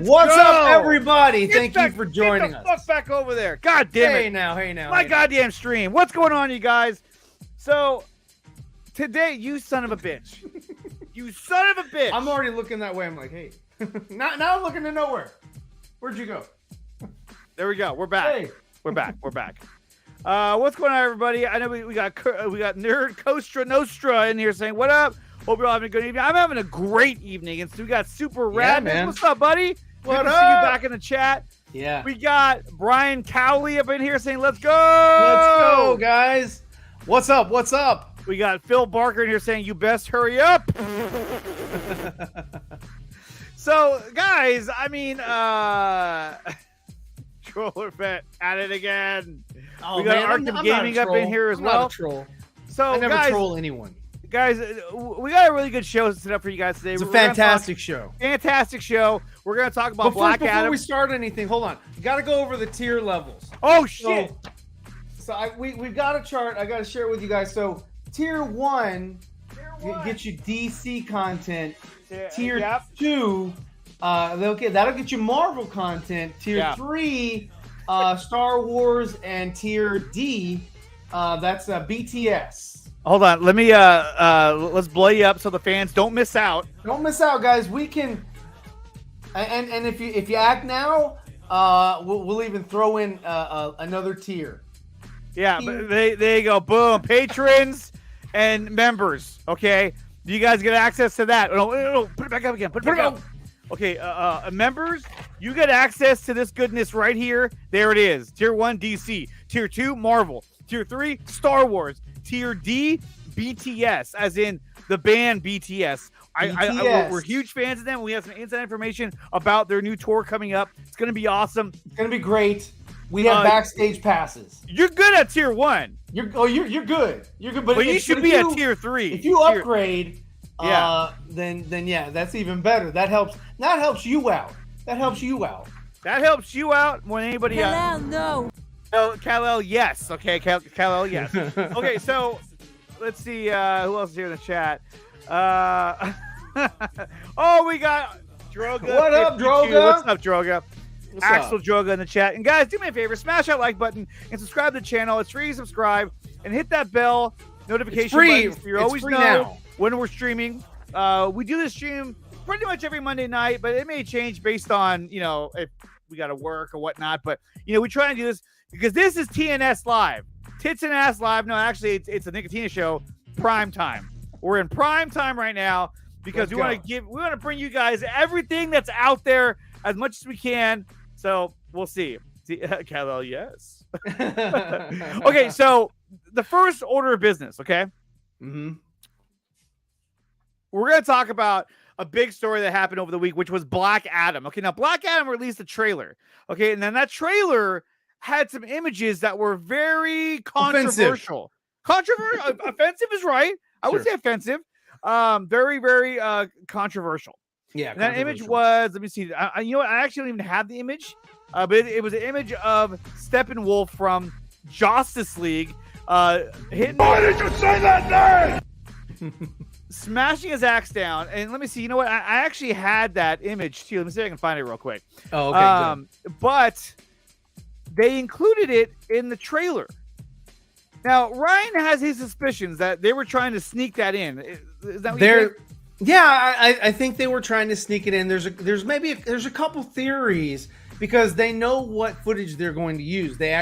What's go. up, everybody? Thank you for joining us. us. Fuck back over there. God damn it. Hey now. My goddamn stream. What's going on, you guys? So, today, you son of a bitch. You son of a bitch. I'm already looking that way. I'm like, hey. now I'm looking to nowhere. Where'd you go? There we go. We're back. Hey. We're back. What's going on, everybody? I know we got Nerd Coastra Nostra in here saying, what up? Hope you're all having a good evening. I'm having a great evening. And so we got Super Rad. Man. What's up, buddy? What Good to up? see you back in the chat. Yeah. We got Brian Cowley up in here saying, let's go. Let's go, guys. What's up? We got Phil Barker in here saying, you best hurry up. So, guys, I mean, Troller Vet at it again. Oh, we got man, Arkham I'm Gaming not a up in here as I'm well. Not a troll. So, I never guys, troll anyone. Guys, we got a really good show set up for you guys today. It's a fantastic show. Fantastic show. We're going to talk about Black Adam. Before we start anything, hold on. You got to go over the tier levels. Oh, shit. So we've got a chart. I got to share it with you guys. So tier 1 gets you DC content. Tier 2, that'll get you Marvel content. Tier 3, Star Wars, and tier D, that's BTS. Hold on, let me let's blow you up so the fans don't miss out. Don't miss out, guys. We can, and if you act now, we'll even throw in another tier. Yeah, but there you go. Boom, patrons and members. Okay, you guys get access to that. No, put it back up again. Put it back up. Okay, members, you get access to this goodness right here. There it is. Tier 1, DC. Tier 2, Marvel. Tier 3, Star Wars. Tier D, BTS, as in the band BTS. We're huge fans of them. We have some inside information about their new tour coming up. It's going to be awesome. It's going to be great. We have backstage passes. You're good at tier 1. You're good. You're good, but you should be at tier 3. If you upgrade, then yeah, that's even better. That helps you out. That helps you out more than anybody else. Kal-El, no. Oh, Kal-El, yes. Okay, Kal-El, yes. Okay, so let's see who else is here in the chat. Oh, we got Droga. What up, Droga? What's up, Droga? Axel Droga in the chat. And guys, do me a favor, smash that like button and subscribe to the channel. It's free to subscribe and hit that bell notification button so you always know when we're streaming. We do this stream pretty much every Monday night, but it may change based on, if we got to work or whatnot. But, we try and do this because this is TNS Live. Tits and Ass Live. No, actually, it's a Nicotina show, prime time. We're in prime time right now because we want to bring you guys everything that's out there as much as we can. So we'll see. Kal-El, yes. Okay, so the first order of business, okay? Mm-hmm. We're going to talk about a big story that happened over the week, which was Black Adam. Okay, now Black Adam released a trailer. Okay, and then that trailer had some images that were very controversial. Offensive is right. I would say offensive. Very, very controversial. Yeah. And that image was, let me see. I actually don't even have the image, but it was an image of Steppenwolf from Justice League hitting. Why did you say that name? Smashing his axe down. And let me see. You know what? I actually had that image too. Let me see if I can find it real quick. Oh, okay. But they included it in the trailer. Now, Ryan has his suspicions that they were trying to sneak that in. Is that what you think? Yeah, I think they were trying to sneak it in. There's a couple theories because they know what footage they're going to use. They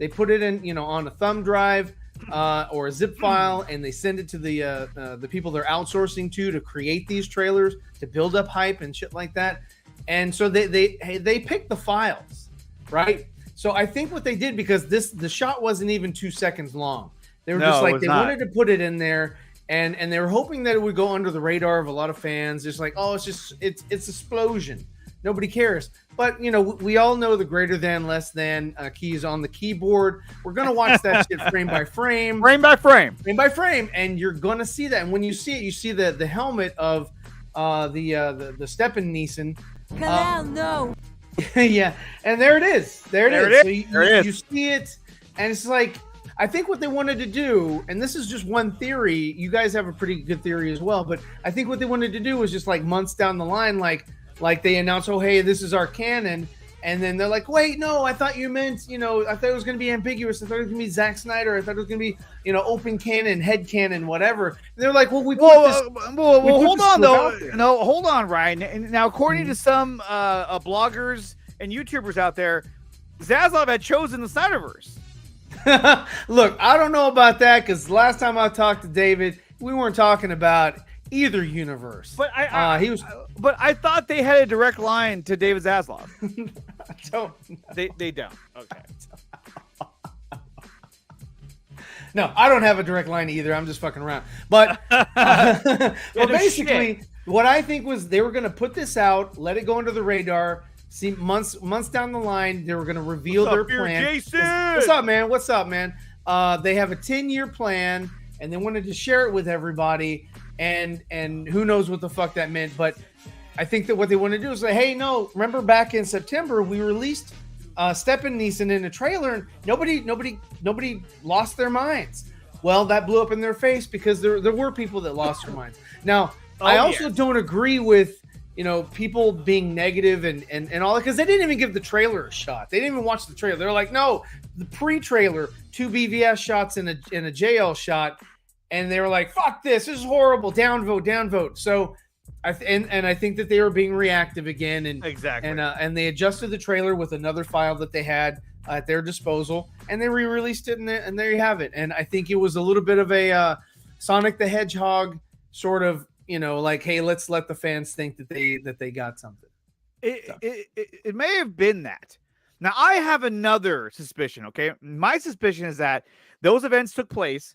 put it in, on a thumb drive or a zip file, and they send it to the people they're outsourcing to create these trailers, to build up hype and shit like that. And so they picked the files, right? So I think what they did, because the shot wasn't even 2 seconds long. They were wanted to put it in there. And they were hoping that it would go under the radar of a lot of fans. Just like, it's explosion. Nobody cares. But, we all know the greater than, less than keys on the keyboard. We're going to watch that shit frame by frame. Frame by frame. Frame by frame. And you're going to see that. And when you see it, you see the helmet of the Steppen Neeson. Kal-El, no. Yeah. And there it is. There it is. So you see it. And it's like, I think what they wanted to do, and this is just one theory, you guys have a pretty good theory as well, but I think what they wanted to do was just like months down the line, like, like they announce, oh, hey, this is our canon. And then they're like, wait, no, I thought you meant, I thought it was going to be ambiguous. I thought it was going to be Zack Snyder. I thought it was going to be, open canon, head canon, whatever. And they're like, well, hold on, though. No, hold on, Ryan. And now, according to some bloggers and YouTubers out there, Zaslav had chosen the Snyderverse. Look, I don't know about that because last time I talked to David, we weren't talking about either universe. But I thought they had a direct line to David Zaslav. They don't. Okay. No, I don't have a direct line either. I'm just fucking around. But basically, what I think was they were going to put this out, let it go under the radar. See, months down the line, they were going to reveal their plan. Jason? What's up, man? What's up, man? They have a 10-year plan, and they wanted to share it with everybody. And who knows what the fuck that meant, but I think that what they want to do is say, hey, no, remember back in September we released Stephen Neeson in a trailer, and nobody lost their minds. Well, that blew up in their face because there were people that lost their minds. Now, I also don't agree with people being negative and all that, because they didn't even give the trailer a shot. They didn't even watch the trailer. They're like, no, the pre-trailer, 2 BVS shots and a JL shot. And they were like, fuck this is horrible. Downvote. So I think that they were being reactive again. And exactly. And they adjusted the trailer with another file that they had at their disposal. And they re-released it, and there you have it. And I think it was a little bit of a Sonic the Hedgehog sort of, like, hey, let's let the fans think that they got something. It may have been that. Now, I have another suspicion, okay? My suspicion is that those events took place.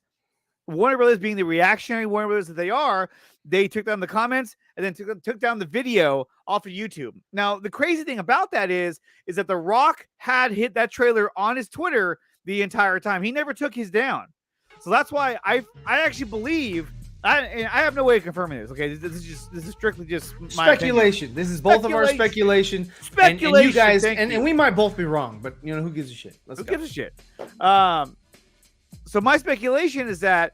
Warner Brothers, being the reactionary Warner Brothers that they are, they took down the comments and then took down the video off of YouTube. Now, the crazy thing about that is that The Rock had hit that trailer on his Twitter the entire time. He never took his down. So that's why I actually believe, I have no way of confirming this. Okay, this is strictly just my speculation. Opinion. This is both of our speculation. And you guys, and we might both be wrong, but who gives a shit? Who gives a shit? So my speculation is that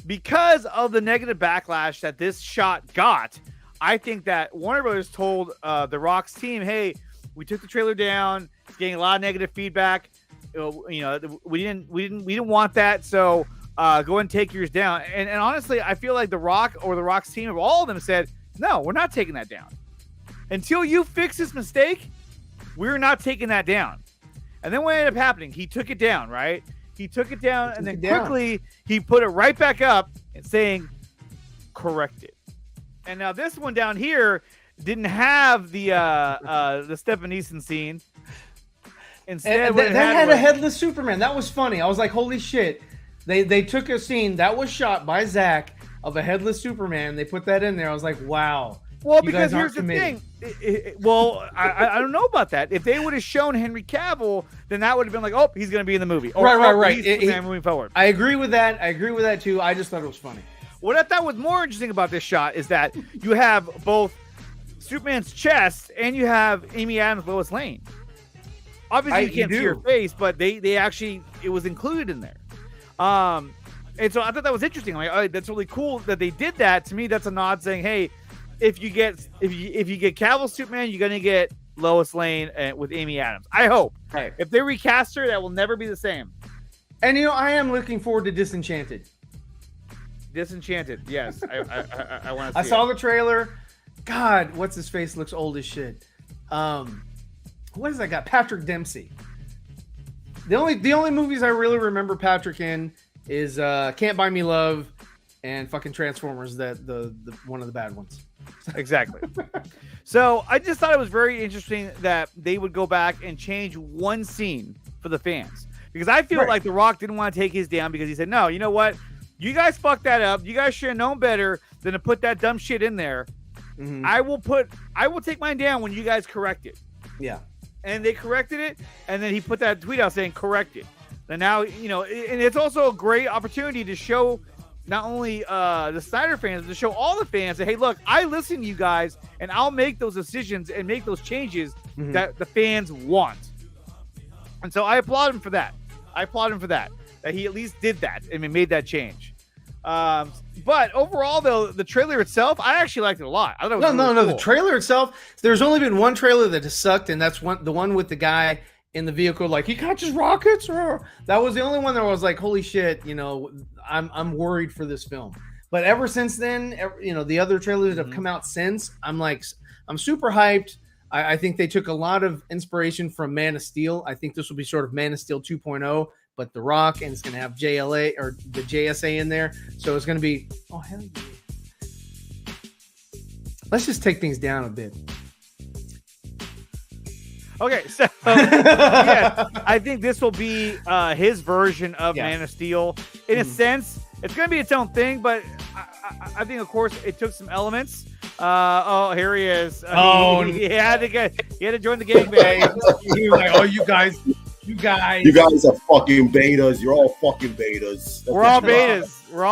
because of the negative backlash that this shot got, I think that Warner Brothers told The Rock's team, "Hey, we took the trailer down. It's getting a lot of negative feedback. We didn't want that. So go ahead and take yours down." And honestly, I feel like The Rock or The Rock's team, of all of them, said, "No, we're not taking that down until you fix this mistake. We're not taking that down." And then what ended up happening? He took it down, right? He took it down, and then quickly he put it right back up and saying, "Corrected." And now this one down here didn't have the Stephen Neeson scene. Instead, that had a headless Superman. That was funny. I was like, "Holy shit!" They took a scene that was shot by Zach of a headless Superman. They put that in there. I was like, "Wow." Well, because here's the thing. I don't know about that. If they would have shown Henry Cavill, then that would have been like, oh, he's going to be in the movie. Or, right. Moving forward. I agree with that too. I just thought it was funny. What I thought was more interesting about this shot is that you have both Superman's chest and you have Amy Adams' Lois Lane. Obviously, you can't see her face, but they actually, it was included in there. And so I thought that was interesting. Like, oh, that's really cool that they did that. To me, that's a nod saying, hey, if you get Cavill Superman, you're gonna get Lois Lane with Amy Adams. I hope. Right. If they recast her, that will never be the same. And I am looking forward to Disenchanted. Disenchanted, yes. I want to. I saw the trailer. God, what's his face looks old as shit. What has that got? Patrick Dempsey. The only movies I really remember Patrick in is Can't Buy Me Love and fucking Transformers. The one of the bad ones. Exactly. So I just thought it was very interesting that they would go back and change one scene for the fans, because I feel like The Rock didn't want to take his down because he said, no, you know what? You guys fucked that up. You guys should have known better than to put that dumb shit in there. Mm-hmm. I will take mine down when you guys correct it. Yeah. And they corrected it, and then he put that tweet out saying correct it. And now, and it's also a great opportunity to show not only the Snyder fans, but to show all the fans that, hey, look, I listen to you guys, and I'll make those decisions and make those changes that the fans want. And so I applaud him for that. That he at least did that and made that change. But overall, though, the trailer itself, I actually liked it a lot. I thought it was no. cool. The trailer itself, there's only been one trailer that has sucked, and that's the one with the guy in the vehicle, like he catches rockets. That was the only one that was like, holy shit, I'm worried for this film. But ever since then, the other trailers that have come out since, I'm super hyped. I think they took a lot of inspiration from Man of Steel. I think this will be sort of Man of Steel 2.0, but The Rock, and it's going to have JLA or the JSA in there. So it's going to be, oh, hell yeah. Let's just take things down a bit. Okay, so yeah, I think this will be his version of Man of Steel. In a sense, it's going to be its own thing, but I think, of course, it took some elements. Here he is. He had to join the gangbang. He was like, oh, you guys are fucking betas. You're all fucking betas. We're all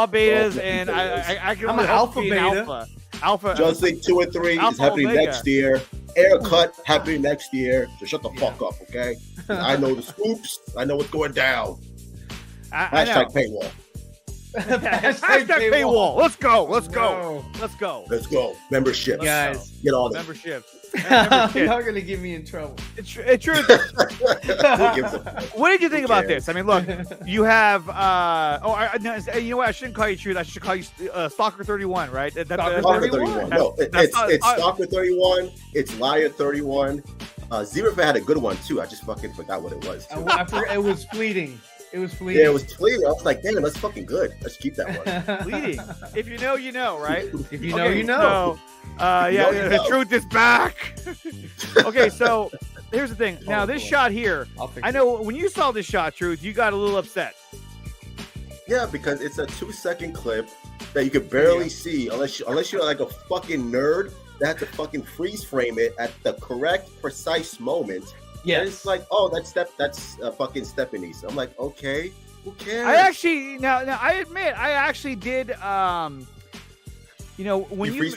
betas, and I can only alpha beta. Alpha. Justice League 2 and 3 is happening next year. Aircut happening next year. So shut the fuck up, okay? I know the scoops. I know what's going down. Hashtag paywall. Hashtag paywall. Let's go. Membership. Guys. Get on it. Membership. You're not going to get me in trouble. It's true. What did you think about this? I mean, look, you have. You know what? I shouldn't call you Truth. I should call you Stalker 31, right? Stalker 31. No, it's Stalker 31. It's Liar 31. Zero had a good one too. I just fucking forgot what it was. I forgot, it was fleeting. Yeah, it was fleeting. I was like, damn, that's fucking good. Let's keep that one. Fleeting. If you know, you know, right? If you know, you know. The truth is back. Okay, so here's the thing. Now, this shot here, I know when you saw this shot, Truth, you got a little upset. Yeah, because it's a 2-second clip that you could barely see unless you're like a fucking nerd that had to fucking freeze frame it at the correct, precise moment. Yeah, it's like, oh, that's fucking Stephanie. So I'm like, okay, who cares? I actually now I admit I actually did. When you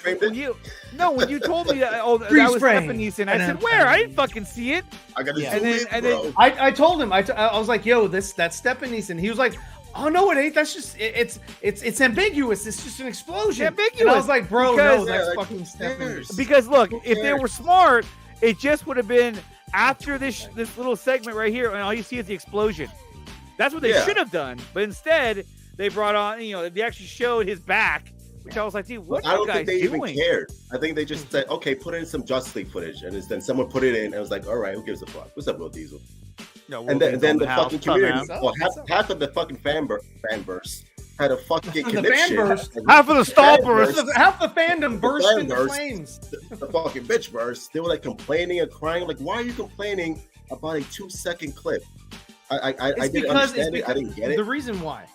told me that that was Stephanie's, and I said, where? I didn't fucking see it. I got to then I told him I was like, yo, that's Stephanie's, and he was like, oh no, it ain't. That's just it's ambiguous. It's just an explosion. Ambiguous. And I was like, bro, no, that's fucking Stephanie's. Because look, if they were smart, it just would have been after this little segment right here, and all you see is the explosion. That's what they should have done. But instead, they brought on, they actually showed his back, which I was like, dude, what are you guys doing? I don't think they even cared. I think they just said, okay, put in some Justice League footage. And then someone put it in, and I was like, all right, who gives a fuck? What's up, Will Diesel? No, and then the fucking community, half of the fucking fanverse had a fucking connection. Half of the Stallverse. Half the fandom burst into flames. The fucking bitch verse. They were like complaining and crying. Like, why are you complaining about a 2-second clip? I didn't understand it. I didn't get it. The reason why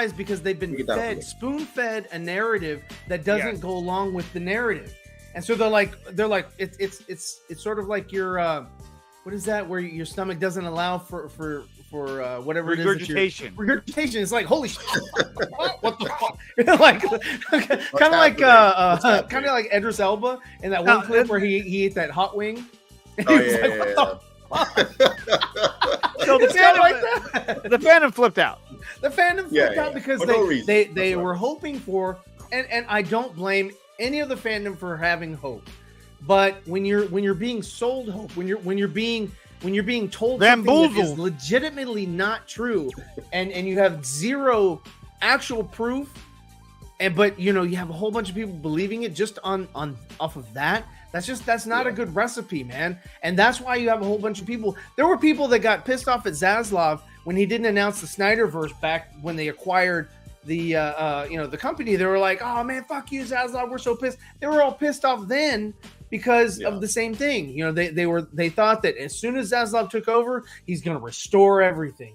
is because they've been spoon-fed a narrative that doesn't go along with the narrative, and so they're like it's sort of like your what is that where your stomach doesn't allow for whatever it is. Regurgitation. It's like, holy shit. What the fuck? kind of like Idris Elba in that one clip where he ate that hot wing. Oh, yeah. So the fandom flipped out. The fandom flipped out because they were hoping for, and I don't blame any of the fandom for having hope. But when you're being sold hope, when you're being told something that is legitimately not true, and you have zero actual proof, but you have a whole bunch of people believing it just on off of that. That's not a good recipe, man. And that's why you have a whole bunch of people. There were people that got pissed off at Zaslav when he didn't announce the Snyderverse back when they acquired the company. They were like, oh man, fuck you, Zaslav. We're so pissed. They were all pissed off then because of the same thing. They thought that as soon as Zaslav took over, he's going to restore everything.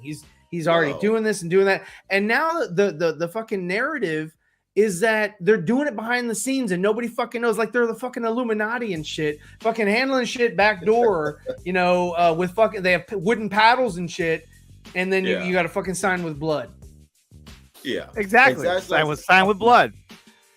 He's already doing this and doing that. And now the fucking narrative is that they're doing it behind the scenes and nobody fucking knows. Like they're the fucking Illuminati and shit, fucking handling shit back door, with fucking, they have wooden paddles and shit. And then you got to fucking sign with blood. Yeah, exactly. Sign with blood.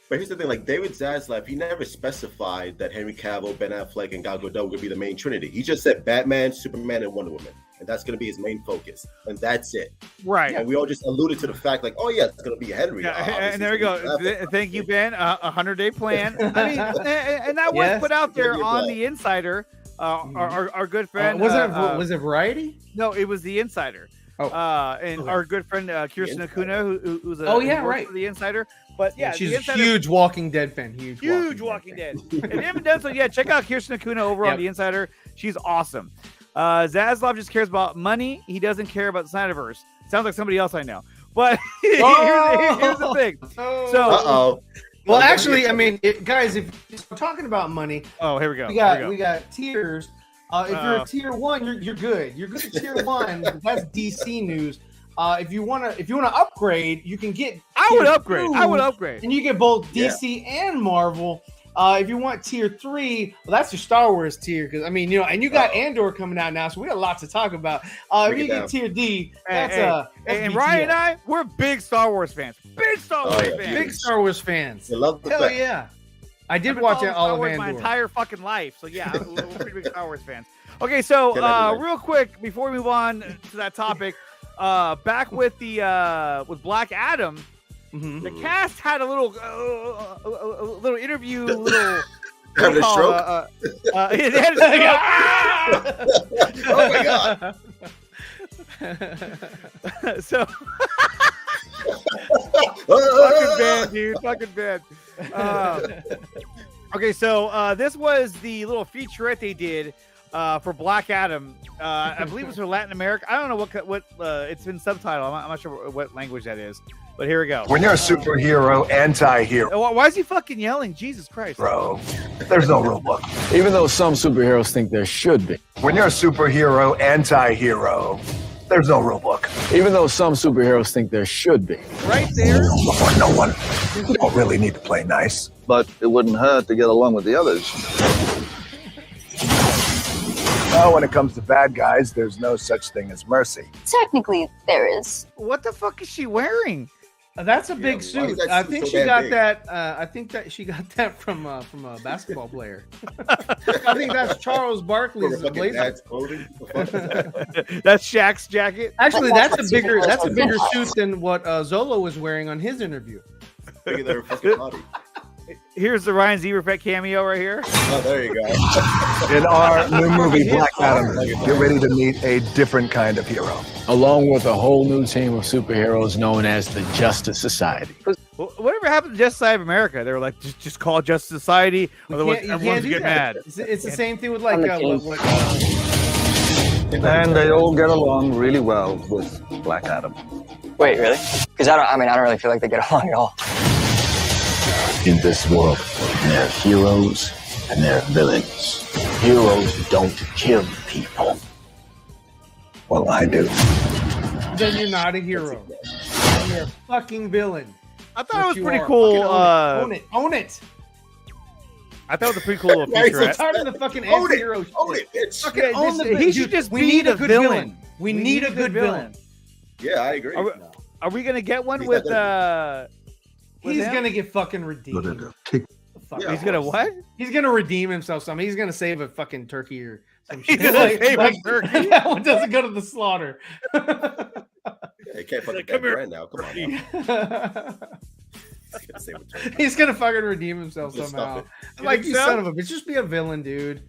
But here's the thing, like David Zaslav, he never specified that Henry Cavill, Ben Affleck, and Gal Gadot would be the main trinity. He just said Batman, Superman, and Wonder Woman. and that's going to be his main focus, and that's it. Right. And we all just alluded to the fact, like, oh yeah, it's going to be Henry. Yeah, and there we go. Thank you, Ben. 100-day plan. I mean, and that was put out there on the Insider. Our good friend. Was it Variety? No, it was the Insider. Our good friend Kirsten Acuna, who's a for the Insider. But yeah, she's a huge Walking Dead fan. Huge Walking Dead. If you haven't done so yet, check out Kirsten Acuna over on the Insider. She's awesome. Zaslav just cares about money. He doesn't care about the Snyderverse. Sounds like somebody else I know. But here's the thing. So, well, actually, I mean, guys, if we're talking about money, here we go. We got tiers. If you're a tier 1, you're good. You're good at tier 1. That's DC news. If you wanna upgrade, you can get. I would upgrade, and you get both DC and Marvel. If you want tier 3, well, that's your Star Wars tier, because I mean, and you got Andor coming out now, so we got a lot to talk about. If you get tier D, that's and Ryan and I, we're big Star Wars fans. Big Star Wars fans. I love the Hell yeah. I did watch all of Andor my entire fucking life, so yeah, we're pretty big Star Wars fans. Okay, so real quick before we move on to that topic, back with the with Black Adam. Mm-hmm. The cast had a little interview, having a stroke. It had a stroke. Oh my god! So fucking bad, dude. Fucking bad. Okay, so this was the little featurette they did for Black Adam. I believe it was for Latin America. I don't know what it's been subtitled. I'm not sure what language that is. But here we go. When you're a superhero, anti-hero. Why is he fucking yelling? Jesus Christ. Bro, there's no rule book. Even though some superheroes think there should be. When you're a superhero, anti-hero, there's no rule book. Even though some superheroes think there should be. Right there. Before no one. You don't really need to play nice. But it wouldn't hurt to get along with the others. Well, when it comes to bad guys, there's no such thing as mercy. Technically, there is. What the fuck is she wearing? That's a big suit. I think she got that. I think that she got that from a basketball player. I think that's Charles Barkley's blazer. That's Shaq's jacket. Actually, that's a bigger suit than what Zolo was wearing on his interview. Bigger than her fucking body. Here's the Ryan Zeberfett cameo right here. Oh, there you go. In our new movie, Black Adam, get ready to meet a different kind of hero. Along with a whole new team of superheroes known as the Justice Society. Whatever happened to Justice Society of America? They were like, just call it Justice Society, otherwise everyone's get mad. It's the same thing with like and they all get along really well with Black Adam. Wait, really? Because I don't really feel like they get along at all. In this world, there are heroes and there are villains. Heroes don't kill people. Well, I do. Then you're not a hero. You're a fucking villain. I thought it was pretty cool. Own it. I thought it was a pretty cool little feature. I'm tired of the fucking anti-hero. Own it, bitch. He should just be the villain. We need a good villain. Yeah, I agree. Are we gonna get one with He's gonna get fucking redeemed. He's gonna what? He's gonna redeem himself. He's gonna save a fucking turkey or some shit. Save a turkey. That one doesn't go to the slaughter. You can't fucking get right now. Come on. He's gonna fucking redeem himself somehow. Like, you son of a bitch, just be a villain, dude.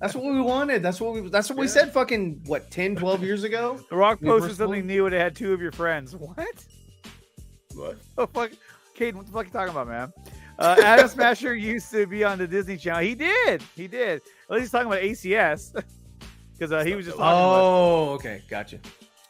That's what we wanted. That's what we said fucking 10, 12 years ago. The Rock posted something new and it had 2 of your friends. What? Oh fuck. Caden, what the fuck are you talking about, man? Adam Smasher used to be on the Disney Channel. He did. At least he's talking about ACS. Because he was just talking about okay. Gotcha.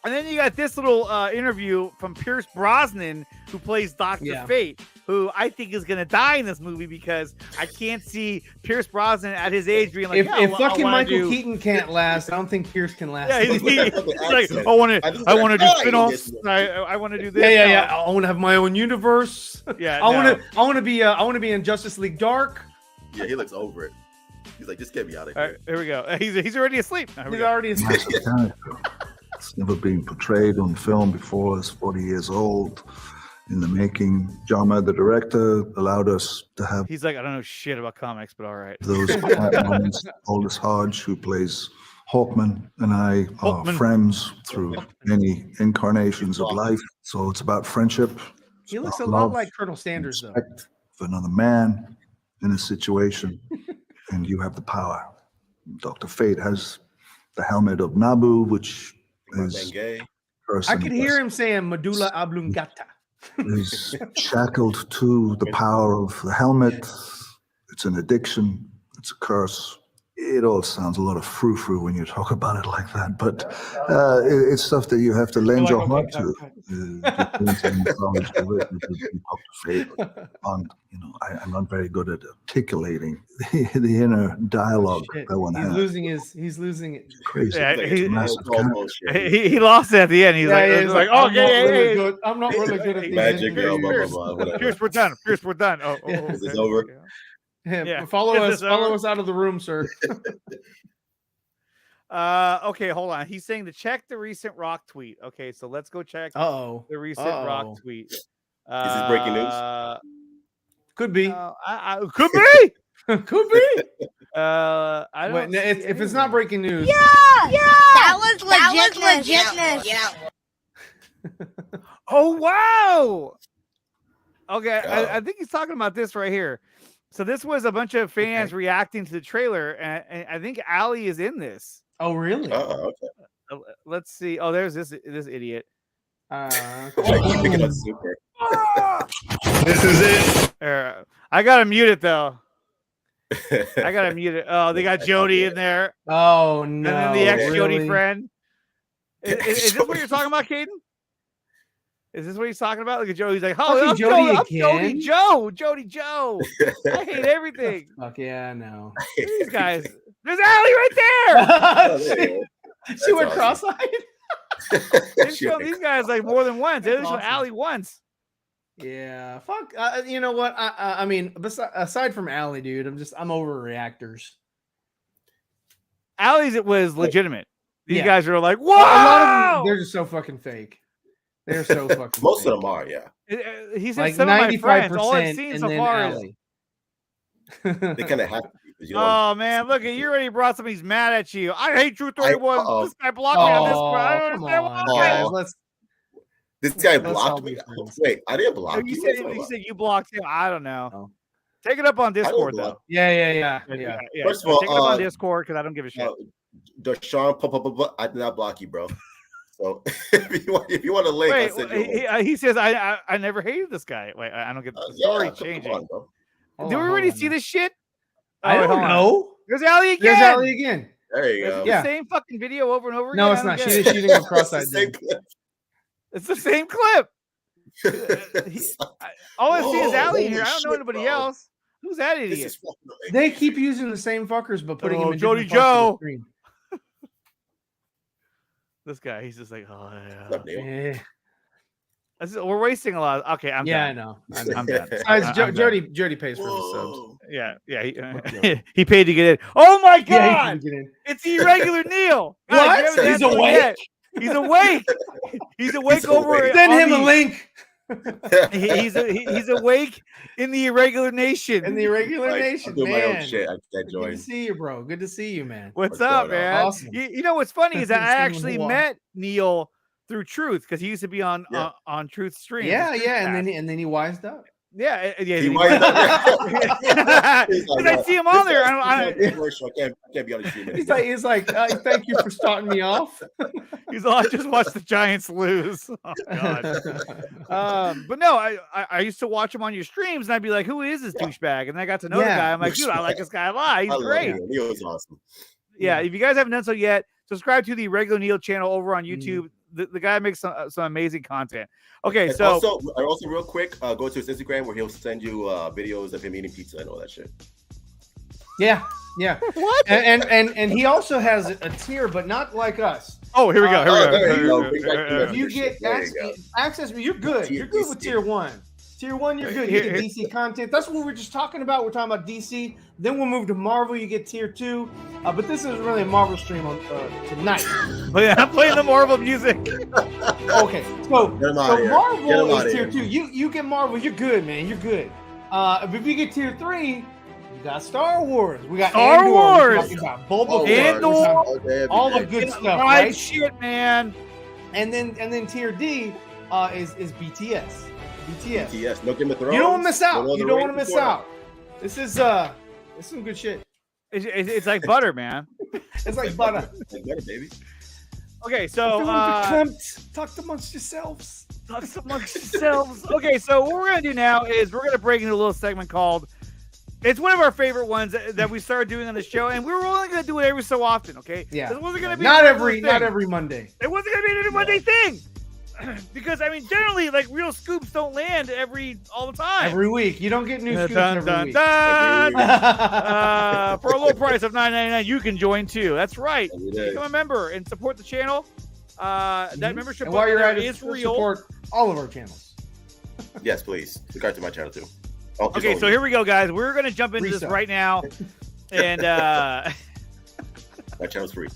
And then you got this little interview from Pierce Brosnan, who plays Dr. Fate, who I think is going to die in this movie because I can't see Pierce Brosnan at his age being like, if fucking Michael Keaton can't last, I don't think Pierce can last. Yeah, he's like, I want to do spin-offs. I want to do this. Yeah. I want to have my own universe. Yeah, I want to be in Justice League Dark. Yeah, he looks over it. He's like, just get me out of here. All right, here we go. He's already asleep. He's already asleep. It's never been portrayed on film before. It's 40 years old in the making. Jama, the director, allowed us to have. He's like, I don't know shit about comics, but all right. Those moments. Aldous Hodge, who plays Hawkman and I are friends through many incarnations of life. So it's about friendship. He looks a lot like Colonel Sanders, though. Respect for another man in a situation, and you have the power. Dr. Fate has the helmet of Nabu, which is... I could hear him saying medulla oblongata. Is shackled to the power of the helmet. It's an addiction. It's a curse. It all sounds a lot of frou-frou when you talk about it like that, but it's stuff that you have to lend your heart to. I'm not very good at articulating the inner dialogue that one has. He's losing it. Crazy. Yeah, he lost it at the end. He's like, okay, I'm not really good at these. Magic girl, blah, blah, blah. Pierce, we're done. Pierce, we're done. Oh, is this over? Yeah. Follow us out of the room, sir. Okay, hold on. He's saying to check the recent Rock tweet. Okay, so let's go check the recent Rock tweet. Is this breaking news? Could be. Could be. Could be. I don't. If it's not breaking news. Yeah. That was legitness. Yeah. Oh wow. Okay, I think he's talking about this right here. So this was a bunch of fans reacting to the trailer, and I think Allie is in this. Oh, really? Okay. Let's see. Oh, there's this idiot. Picking up Super. This is it. I gotta mute it though. I gotta mute it. Oh, they got Jody in there. Oh no! And then the ex-Jody friend. Is this what you're talking about, Caden? Is this what he's talking about? Look at Joe. He's like, "Oh, I'm Jody Joe. I hate everything." Fuck yeah, I know. These guys. There's Allie right there. She went cross-eyed. They show these guys like more than once. They show Allie once. Yeah, fuck. You know what? I mean, aside from Allie, dude, I'm over reactors. Allie's it was legitimate. These guys are like, "Whoa!" A lot of them, they're just so fucking fake. They're so fucking. Most fake. of them are, yeah. He said like some 95%, of my friends. All I've seen so far is they kind of have to. Oh man, look at you already brought somebody who's mad at you. I hate True 31. This guy blocked me on this one. I don't understand why. This guy blocked me. Wait, I didn't block you. You said you blocked him. I don't know. Oh. Take it up on Discord though. Yeah. First of all, take it up on Discord because I don't give a shit. Deshaun, I did not block you, bro. So if you want a link, wait, I said he says I never hated this guy. Wait, I don't get the story changing. On, do we already see this shit? I don't know. There's Allie again. There you go. The same fucking video over and over again. No, it's not. She's just shooting him cross-eyed. It's the same clip. All I see is Allie here. I don't know anybody else. Who's that idiot? They keep using the same fuckers, but putting him in Jody Joe. This guy, he's just like, oh yeah. We're wasting a lot. Okay, I'm done. I know. I'm done. Jody pays for the subs. Yeah. He paid to get in. Oh my god! It's irregular Neil. What? He's awake. He's awake. He's awake over. Send him a link. He's awake in the irregular nation. In the irregular nation, I'm doing man. my own shit. I can't join. Good to see you, bro. Good to see you, man. What's up, man? Awesome. You know what's funny is I actually met Neil through Truth because he used to be on Truth stream. Yeah, and then he wised up. Yeah. He wised up. Because I see him on there. I can't be on the stream. He's like, thank you for starting me off. He's all, I just watched the Giants lose. Oh god. But no, I used to watch him on your streams, and I'd be like, "Who is this douchebag?" And I got to know the guy. I'm like, "Dude, I like this guy a lot. He's great." He was awesome. Yeah, if you guys haven't done so yet, subscribe to the Regular Neil channel over on YouTube. The guy makes some amazing content. Okay, and so also real quick, go to his Instagram where he'll send you videos of him eating pizza and all that shit. Yeah. What? And he also has a tier, but not like us. Oh, here we go. If you get access, you're good. You're good with tier 1. Tier 1, you're good. You get DC content. That's what we're just talking about. We're talking about DC. Then we'll move to Marvel. You get tier 2. But this is really a Marvel stream on tonight. But yeah, I'm playing the Marvel music. Okay. So Marvel is tier 2. You get Marvel, you're good, man. You're good. If you get tier 3, We got Star Wars. We got Star Wars. We got Boba Fett. All the good stuff, right? Shit, man. And then tier D is BTS. BTS. No Game of Thrones. You don't want to miss out. You don't want to miss out. This is some good shit. It's like butter, man. It's like butter. Like butter, baby. Okay, so talk amongst yourselves. Okay, so what we're gonna do now is we're gonna break into a little segment called. It's one of our favorite ones that we started doing on the show, and we were only gonna do it every so often. Okay, yeah. It wasn't gonna be not every Monday. It wasn't gonna be an every Monday thing. Because I mean, generally, like real scoops don't land all the time. Every week, you don't get new scoops every week. For a low price of $9.99, you can join too. That's right. Become a member and support the channel. That membership while you're at it, is real. Support all of our channels. Yes, please. Subscribe to my channel too. Okay, so here we go, guys. We're gonna jump into this right now, and my channel's free.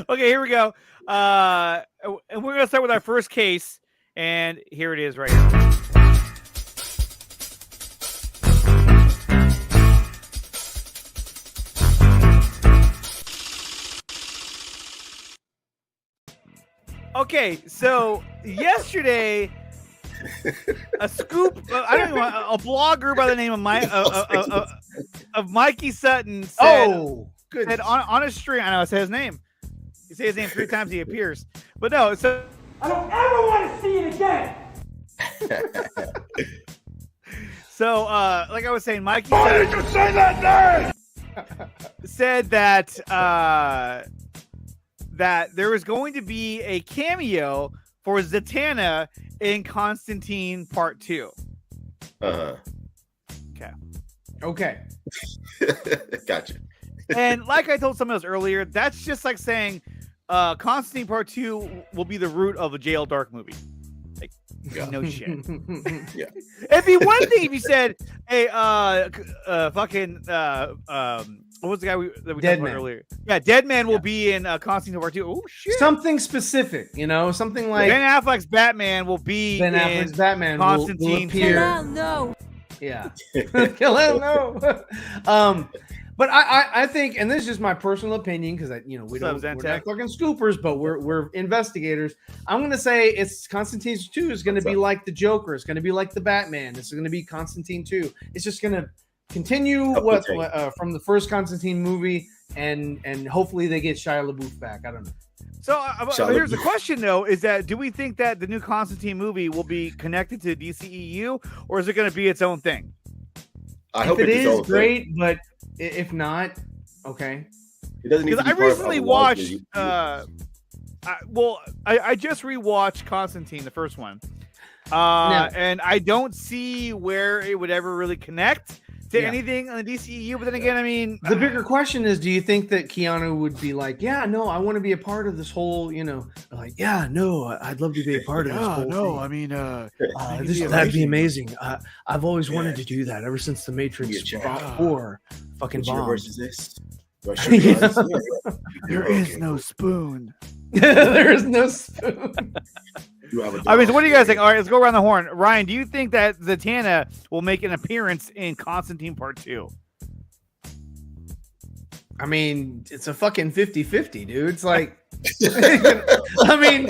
Okay, here we go. And we're going to start with our first case. And here it is right here. Okay, so yesterday, a scoop, I don't know, a blogger by the name of Mikey Sutton said, said on a stream, I know I said his name. You say his name 3 times, he appears. But no, so I don't ever want to see it again. So, like I was saying, Mikey Why did you say that name? Said that that there was going to be a cameo for Zatanna in Constantine Part 2. Okay. Gotcha. And like I told some of us earlier, that's just like saying Constantine Part 2 will be the root of a Jail Dark movie. Like, no shit. Yeah. It'd be one thing if you said, hey, what was the guy that we talked about earlier? Yeah, Deadman will be in Constantine Part 2. Oh, shit. Something specific, something like... Ben Affleck's Batman will be Ben Affleck's Batman Constantine. Will appear. No. Yeah. No. But I think, and this is just my personal opinion, because we're not fucking scoopers, but we're investigators. I'm gonna say it's Constantine 2 is gonna be like the Joker. It's gonna be like the Batman. This is gonna be Constantine 2. It's just gonna continue from the first Constantine movie, and hopefully they get Shia LaBeouf back. I don't know. So here's the question, though: is that do we think that the new Constantine movie will be connected to DCEU, or is it going to be its own thing? I hope it is great, but if not, okay. It doesn't need to be I recently watched. I just rewatched Constantine, the first one, and I don't see where it would ever really connect to anything on the DCEU. But then again, I mean, the bigger question is: do you think that Keanu would be like, "Yeah, no, I want to be a part of this whole," like, "Yeah, no, I'd love to be a part of this whole thing." I mean, that'd be amazing. I've always wanted to do that ever since the Matrix 4 fucking bomb. Universe is this? There is no spoon. There is no spoon. I mean, so what do you guys think? All right, let's go around the horn. Ryan, do you think that Zatanna will make an appearance in Constantine Part 2? I mean, it's a fucking 50-50, dude. It's like, I mean,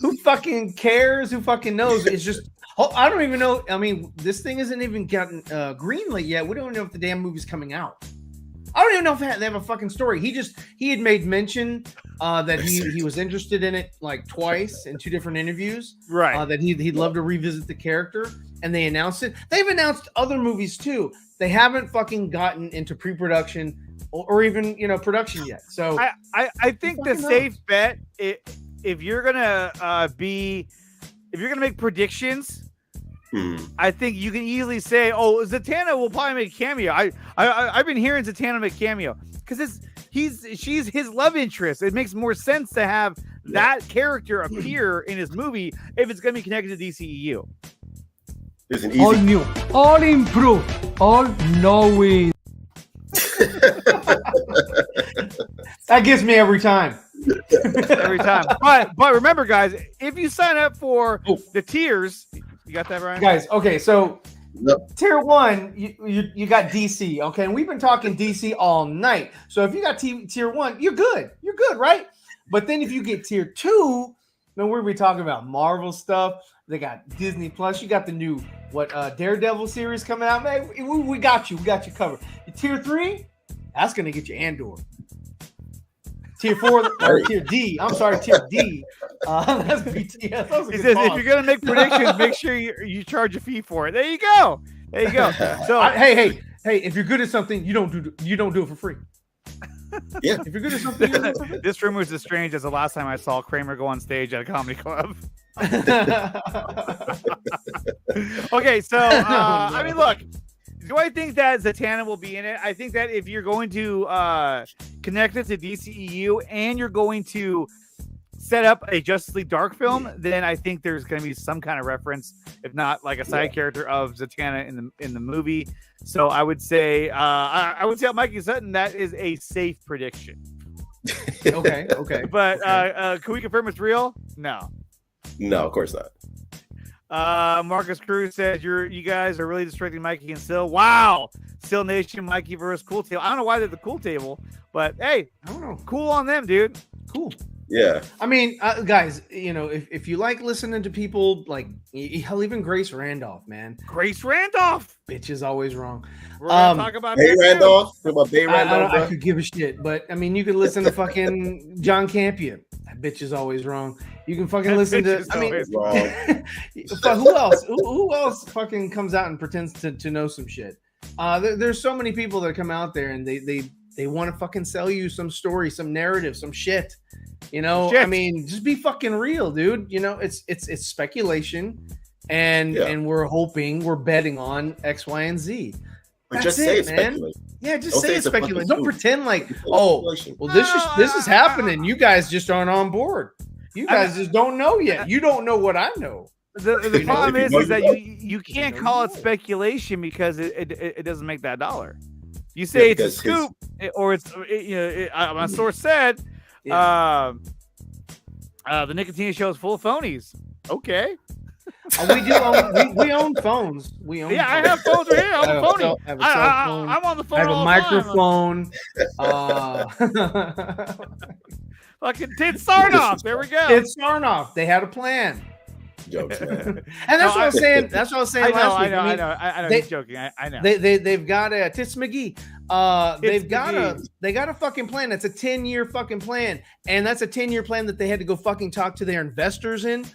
who fucking cares? Who fucking knows? It's just, I don't even know. I mean, this thing isn't even gotten greenlit yet. We don't know if the damn movie's coming out. I don't even know if they have a fucking story. He had made mention that he was interested in it like twice in 2 different interviews. Right. That he'd love to revisit the character, and they announced it. They've announced other movies too. They haven't fucking gotten into pre-production or even production yet. So I think the safe bet, if you're gonna make predictions. I think you can easily say, "Oh, Zatanna will probably make a cameo." I've been hearing Zatanna make a cameo because she's his love interest. It makes more sense to have that character appear in his movie if it's going to be connected to DCEU. All new, all improved, all knowing. That gets me every time. Every time. But remember, guys, if you sign up for the tiers. You got that, Brian? Guys, okay, so tier 1, you got DC, okay? And we've been talking DC all night. So if you got tier 1, you're good. You're good, right? But then if you get tier 2, then we're going to be talking about Marvel stuff. They got Disney Plus. You got the new Daredevil series coming out, man. We got you. We got you covered. Tier 3, that's going to get you Andor. Tier 4 or tier D. I'm sorry, tier D. That's BTS. He says if you're gonna make predictions, make sure you charge a fee for it. There you go. There you go. So hey, if you're good at something, you don't do it for free. Yeah. If you're good at something, you don't do it for free. This rumor is as strange as the last time I saw Kramer go on stage at a comedy club. Okay, so I mean, look. Do I think that Zatanna will be in it? I think that if you're going to connect it to DCEU and you're going to set up a Justice League Dark film, then I think there's going to be some kind of reference, if not like a side character of Zatanna in the movie. So I would say, Mikey Sutton, that is a safe prediction. Okay. But can we confirm it's real? No, of course not. Marcus Cruz says you guys are really distracting Mikey and Sil. Wow, Sil Nation, Mikey versus Cool Table. I don't know why they're the Cool Table, but hey, I don't know. Cool on them, dude. Cool. Yeah. I mean, guys, if you like listening to people like hell, even Grace Randolph, man. Grace Randolph, bitch is always wrong. We're gonna talk about Bay Randolph. I could give a shit, but I mean, you can listen to fucking John Campion. That bitch is always wrong. You can fucking listen to. I mean, but who else? Who else fucking comes out and pretends to know some shit? There's so many people that come out there and they want to fucking sell you some story, some narrative, some shit. I mean, just be fucking real, dude. It's speculation, and we're betting on X, Y, and Z. That's just say it's man. speculation. Yeah, just say it's speculation. Don't pretend like, this is happening. You guys just aren't on board. You guys just don't know yet. You don't know what I know. The problem is that you can't call it speculation because it doesn't make that dollar. You say it's a scoop, or my source said, the Nicotine Show is full of phonies. Okay. We own phones. I have phones right here. I'm a phony. I'm on the phone. I have a microphone. Fucking Ted Sarnoff. There we go. Ted Sarnoff. They had a plan. Jokes, man. And that's what I was saying. That's what I was saying last week. I know. He's joking. I know. They've got a Tits McGee. They got a fucking plan. That's a 10-year fucking plan, and that's a 10-year plan that they had to go fucking talk to their investors in.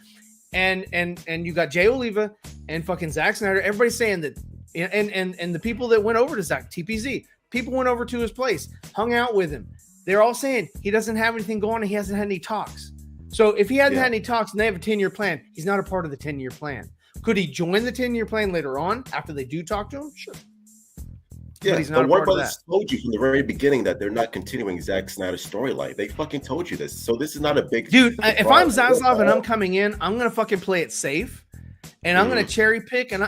And you got Jay Oliva and fucking Zack Snyder. Everybody's saying that, and the people that went over to Zack, TPZ, people went over to his place, hung out with him. They're all saying he doesn't have anything going and he hasn't had any talks. So if he hasn't had any talks and they have a 10-year plan, he's not a part of the 10-year plan. Could he join the 10-year plan later on after they do talk to him? Sure. Yeah, but he's not the Warner Brothers told you from the very beginning that they're not continuing Zack Snyder's storyline. They fucking told you this. So this is not a big dude. If I'm Zaslav and I'm coming in, I'm gonna fucking play it safe, and I'm gonna cherry pick, and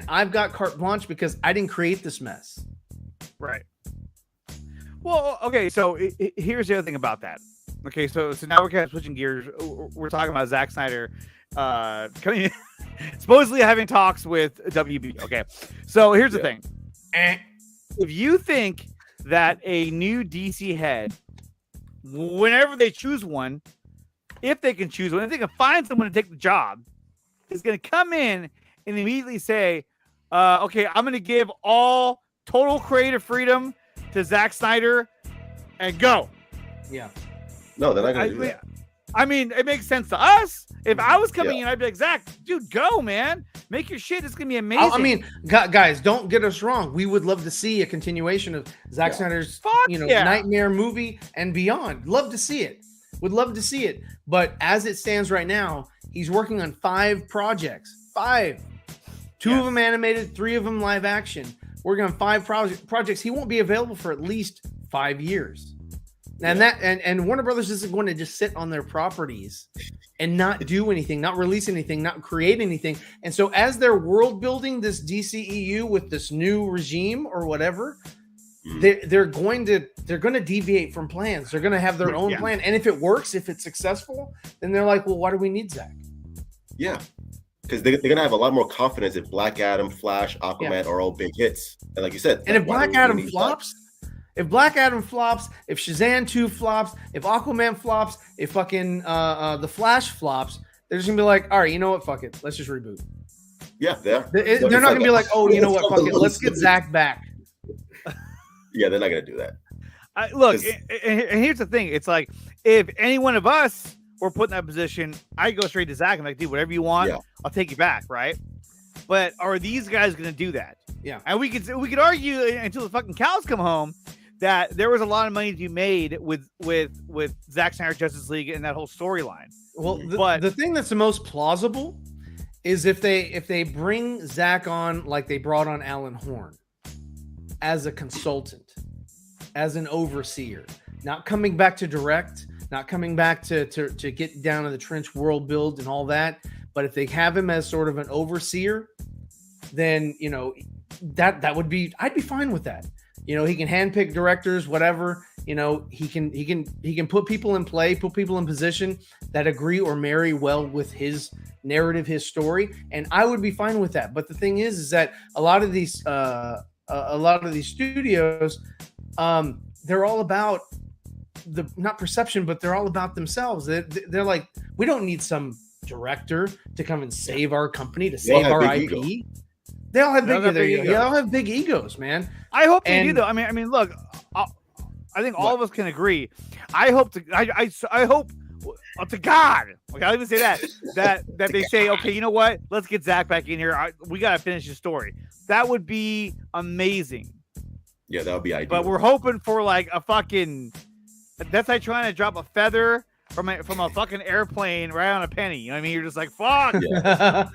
I've got carte blanche because I didn't create this mess. Right. Well, okay. So here's the other thing about that. Okay, so now we're kind of switching gears. We're talking about Zack Snyder coming in, supposedly having talks with WB. Okay, so here's the thing. If you think that a new DC head, whenever they choose one, if they can choose one, if they can find someone to take the job, is going to come in and immediately say, okay, I'm going to give all total creative freedom to Zack Snyder and go. Yeah. No, they're not going to do that. I mean, it makes sense to us. If I was coming in, I'd be like, Zach, dude, go, man. Make your shit. It's going to be amazing. I mean, guys, don't get us wrong. We would love to see a continuation of Zack Snyder's Nightmare movie and beyond. Love to see it. Would love to see it. But as it stands right now, he's working on 5 projects. 5. 2 of them animated, 3 of them live action. Working on 5 projects. He won't be available for at least 5 years. And Warner Brothers isn't going to just sit on their properties and not do anything, not release anything, not create anything. And so as they're world building this DCEU with this new regime or whatever, they're going to deviate from plans. They're going to have their own plan. And if it works, if it's successful, then they're like, well, why do we need Zack? Yeah. because they're gonna have a lot more confidence if Black Adam, Flash, Aquaman are all big hits. And like you said, and if Black Adam flops, if Shazam 2 flops, if Aquaman flops, if fucking the Flash flops, they're just gonna be like, all right, you know what, fuck it, let's just reboot. Yeah, they're not gonna be like, oh, you know what, fuck it, let's get Zach back. Yeah, they're not gonna do that. Look, and here's the thing: it's like if any one of us were put in that position, I go straight to Zach and like, dude, whatever you want, I'll take you back, right? But are these guys going to do that? Yeah, and we could argue until the fucking cows come home that there was a lot of money to be made with Zack Snyder Justice League and that whole storyline. Well, the thing that's the most plausible is if they bring Zach on like they brought on Alan Horn as a consultant, as an overseer, not coming back to direct, not coming back to get down to the trench world build and all that. But if they have him as sort of an overseer, then, you know, that would be, I'd be fine with that. You know, he can handpick directors, whatever, you know, he can put people in play, put people in position that agree or marry well with his narrative, his story. And I would be fine with that. But the thing is that a lot of these studios, they're all about not perception, but they're all about themselves. They're like, we don't need some director to come and save our company, to save our IP. Ego. They all have big egos, man. I hope they do, though. I mean, look, I think all of us can agree. I hope to God, okay, I'll even say that they say, okay, you know what? Let's get Zach back in here. We got to finish the story. That would be amazing. Yeah, that would be ideal. But we're hoping for like a fucking. That's like trying to drop a feather from a fucking airplane right on a penny. You know what I mean? You're just like, fuck. Yeah.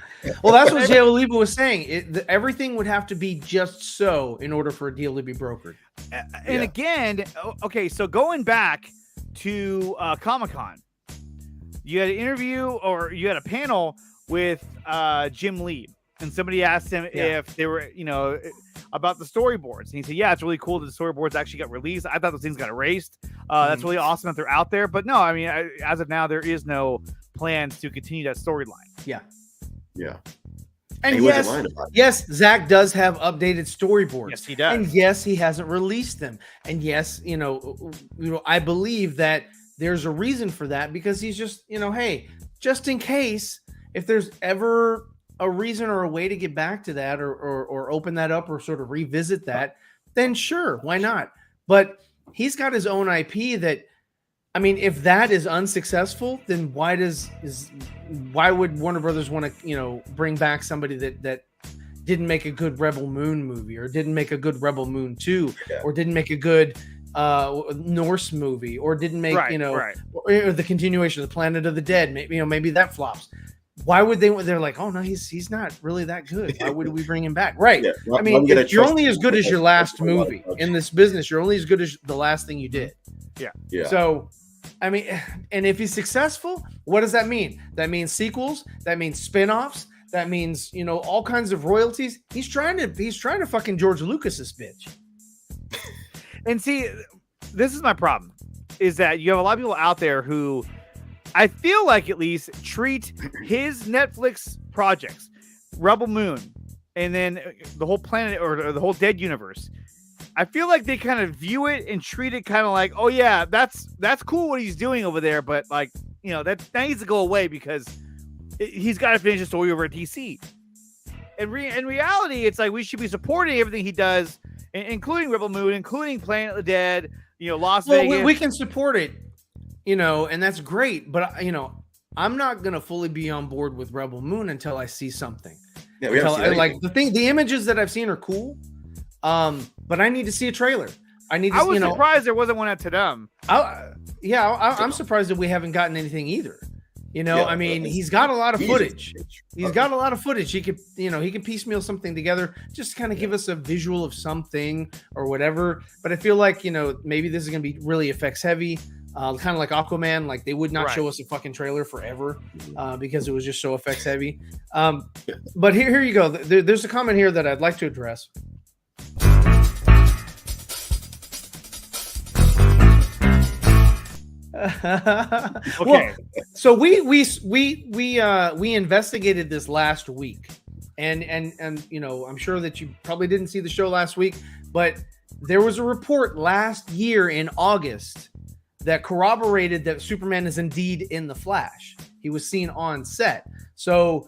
Well, that's what Jay Oliva was saying. Everything would have to be just so in order for a deal to be brokered. And again, okay, so going back to Comic-Con, you had an interview or you had a panel with Jim Lee, and somebody asked him if they were, you know, about the storyboards. And he said, yeah, it's really cool that the storyboards actually got released. I thought those things got erased. That's really awesome that they're out there. But no, I mean, as of now, there is no plans to continue that storyline. Yeah. Yeah. And yes, Zach does have updated storyboards. Yes, he does. And yes, he hasn't released them. And yes, you know, I believe that there's a reason for that, because he's just, you know, hey, just in case, if there's ever a reason or a way to get back to that or open that up or sort of revisit that, then sure, why not? But he's got his own IP that, I mean, if that is unsuccessful, then why would Warner Brothers want to, you know, bring back somebody that didn't make a good Rebel Moon movie, or didn't make a good Rebel Moon 2, or didn't make a good Norse movie, or didn't make, or the continuation of the Planet of the Dead, maybe that flops. Why would they? They're like, oh no, he's not really that good. Why would we bring him back? Right. Yeah, I mean, you're only as good as your last movie in this business. You're only as good as the last thing you did. Yeah. Yeah. So, I mean, and if he's successful, what does that mean? That means sequels. That means spinoffs. That means, you know, all kinds of royalties. He's trying to fucking George Lucas's bitch. And see, this is my problem, is that you have a lot of people out there who, I feel like at least, treat his Netflix projects, Rebel Moon, and then the whole planet or the whole Dead universe. I feel like they kind of view it and treat it kind of like, oh yeah, that's cool what he's doing over there, but like, you know, that needs to go away because he's got to finish the story over at DC. In reality, it's like we should be supporting everything he does, including Rebel Moon, including Planet of the Dead, you know, Las Vegas. We can support it. You know, and that's great, but you know, I'm not gonna fully be on board with Rebel Moon until I see something. Yeah, we haven't seen the images that I've seen are cool, but I need to see a trailer. I was surprised there wasn't one at Tadam. I'm surprised that we haven't gotten anything either. You know, I mean, he's got a lot of footage. He could, you know, he can piecemeal something together, just to kind of give us a visual of something or whatever. But I feel like, you know, maybe this is gonna be really effects heavy. Kind of like Aquaman, like they would not show us a fucking trailer forever because it was just so effects heavy. But here you go. There's a comment here that I'd like to address. Okay. Well, so we investigated this last week, and you know, I'm sure that you probably didn't see the show last week, but there was a report last year in August that corroborated that Superman is indeed in the Flash. He was seen on set. So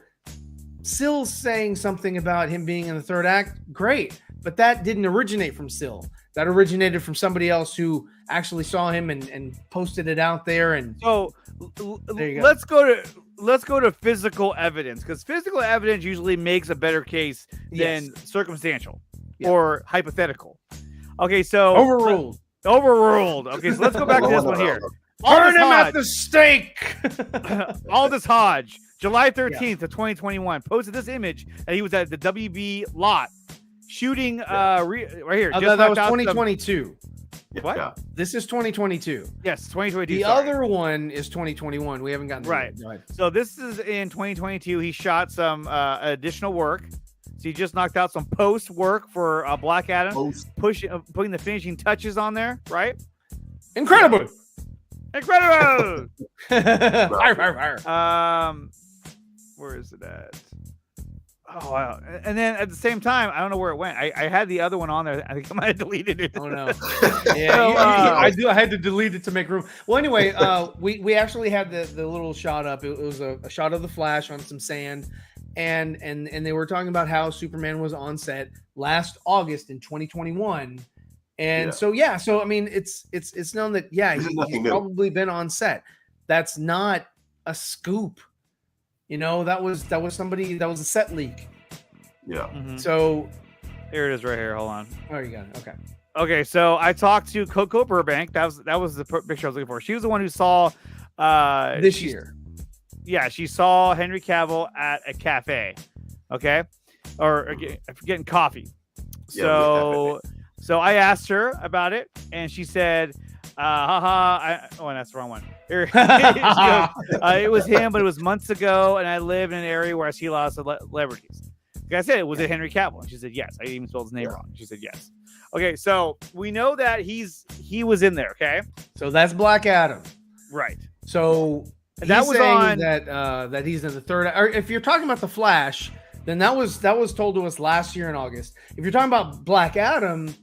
Sill's saying something about him being in the third act. Great. But that didn't originate from Sill. That originated from somebody else who actually saw him and posted it out there. And so let's go to physical evidence, because physical evidence usually makes a better case than circumstantial or hypothetical. Okay, so overruled. Okay, so let's go back to this one here. Burn him at the stake. Aldous Hodge, July 13th of 2021, posted this image that he was at the WB lot shooting right here. That was 2022. What? Yeah. This is 2022. Yes, 2022. The other one is 2021. We haven't gotten there right. Yet. So this is in 2022. He shot some additional work. So he just knocked out some post work for Black Adam, putting the finishing touches on there. Right? Incredible. Where is it at? Oh, wow. And then at the same time, I don't know where it went. I had the other one on there. I think I might have deleted it. Oh no! Yeah, I had to delete it to make room. Well, anyway, we actually had the little shot up. It was a shot of the Flash on some sand, and they were talking about how Superman was on set last August in 2021. And so I mean, it's known that he's probably been on set. That's not a scoop. You know, that was somebody, that was a set leak. Yeah. Mm-hmm. So here it is right here. Hold on. Oh, you got it. Okay. Okay. So I talked to Coco Burbank. That was the picture I was looking for. She was the one who saw this year. Yeah. She saw Henry Cavill at a cafe. Okay. Or getting coffee. So I asked her about it, and she said, that's the wrong one. She goes, it was him, but it was months ago, and I live in an area where I see a lot of celebrities. Like I said, was it Henry Cavill? And she said, yes. I even spelled his name wrong. She said, yes. Okay, so we know that he was in there, okay? So that's Black Adam. Right. So that was on that he's in the third. Or if you're talking about the Flash, then that was told to us last year in August. If you're talking about Black Adam,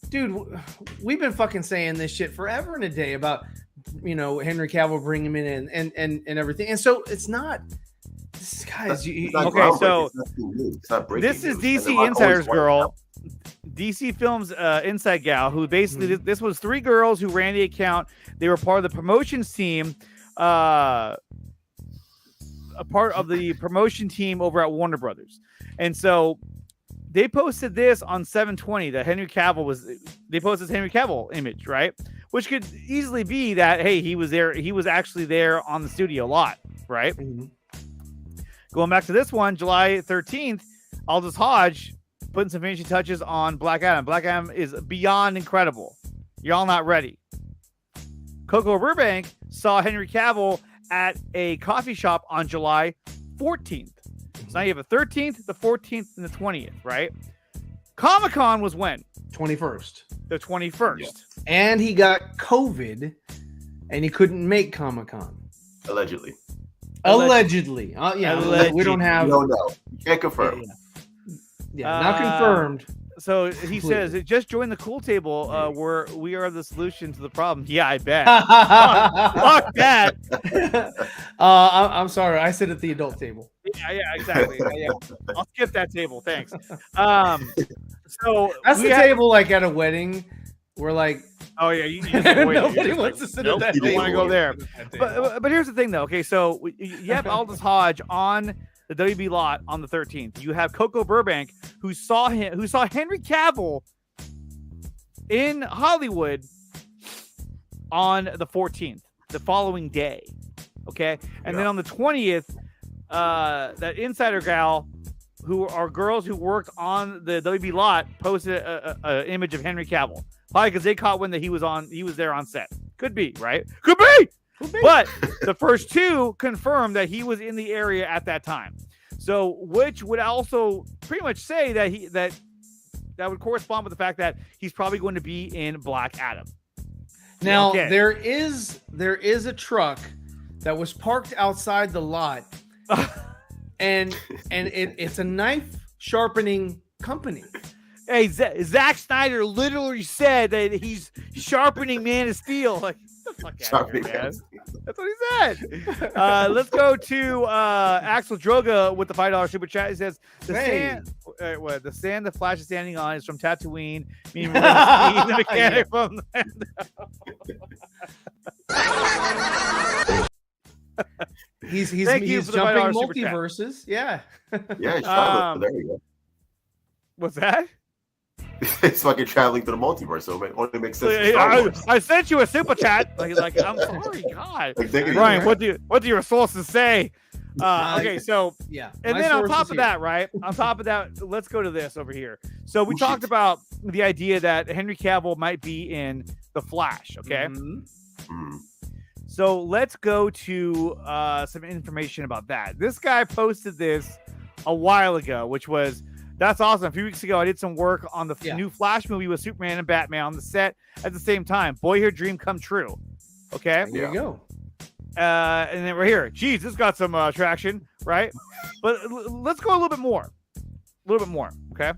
dude, we've been fucking saying this shit forever and a day about, you know, Henry Cavill bringing him in and everything. And so it's not, guys. Okay, so this is DC Insider's girl, DC Films Inside Gal, who basically, this was three girls who ran the account. They were part of the promotions team, a part of the promotion team over at Warner Brothers. And so they posted this on 7/20 that Henry Cavill they posted this Henry Cavill image, right? Which could easily be that, hey, he was there. He was actually there on the studio lot, right? Mm-hmm. Going back to this one, July 13th, Aldous Hodge putting some finishing touches on Black Adam. Black Adam is beyond incredible. Y'all not ready. Coco Burbank saw Henry Cavill at a coffee shop on July 14th. So now you have a 13th, the 14th, and the 20th, right? Comic-Con was when? 21st. The 21st. Yeah. And he got COVID, and he couldn't make Comic-Con. Allegedly. Allegedly. We don't have. No. Can't confirm. Yeah, not confirmed. So he says, just join the cool table where we are the solution to the problem. Yeah, I bet. Fuck that. I'm sorry. I sit at the adult table. Yeah, exactly. Yeah. I'll skip that table. Thanks. So that's the table like at a wedding. We're like, oh yeah, you just avoid nobody wants to sit at that table. You don't want to go there. But here's the thing, though. Okay, so you have Aldous Hodge on the WB lot on the 13th. You have Coco Burbank, who saw Henry Cavill in Hollywood on the 14th, the following day. Okay, and then on the 20th, that insider gal, who are girls who worked on the WB lot, posted an image of Henry Cavill. Probably because they caught wind that he was there on set. Could be, right? Could be. But the first two confirmed that he was in the area at that time. So, which would also pretty much say that would correspond with the fact that he's probably going to be in Black Adam. Now there is a truck that was parked outside the lot, and it's a knife sharpening company. Hey, Zack Snyder literally said that he's sharpening Man of Steel. Like, get the fuck out of here, man. That's what he said. Let's go to Axel Droga with the $5 super chat. He says, the sand the Flash is standing on is from Tatooine, meaning we're going to see the mechanic from He's jumping multiverses. Yeah. Yeah, there you go. What's that? It's fucking traveling to the multiverse, so it only makes sense. I sent you a super chat. Like I'm sorry, God. Like, Ryan, what do your sources say? Okay, so yeah, and then on top of that, right? On top of that, let's go to this over here. So we talked about the idea that Henry Cavill might be in The Flash. Okay. Mm-hmm. So let's go to some information about that. This guy posted this a while ago, which was. That's awesome. A few weeks ago, I did some work on the new Flash movie with Superman and Batman on the set at the same time. Boy, your dream come true. Okay? There you go. And then we're here. Jeez, this got some traction, right? But let's go a little bit more. Okay?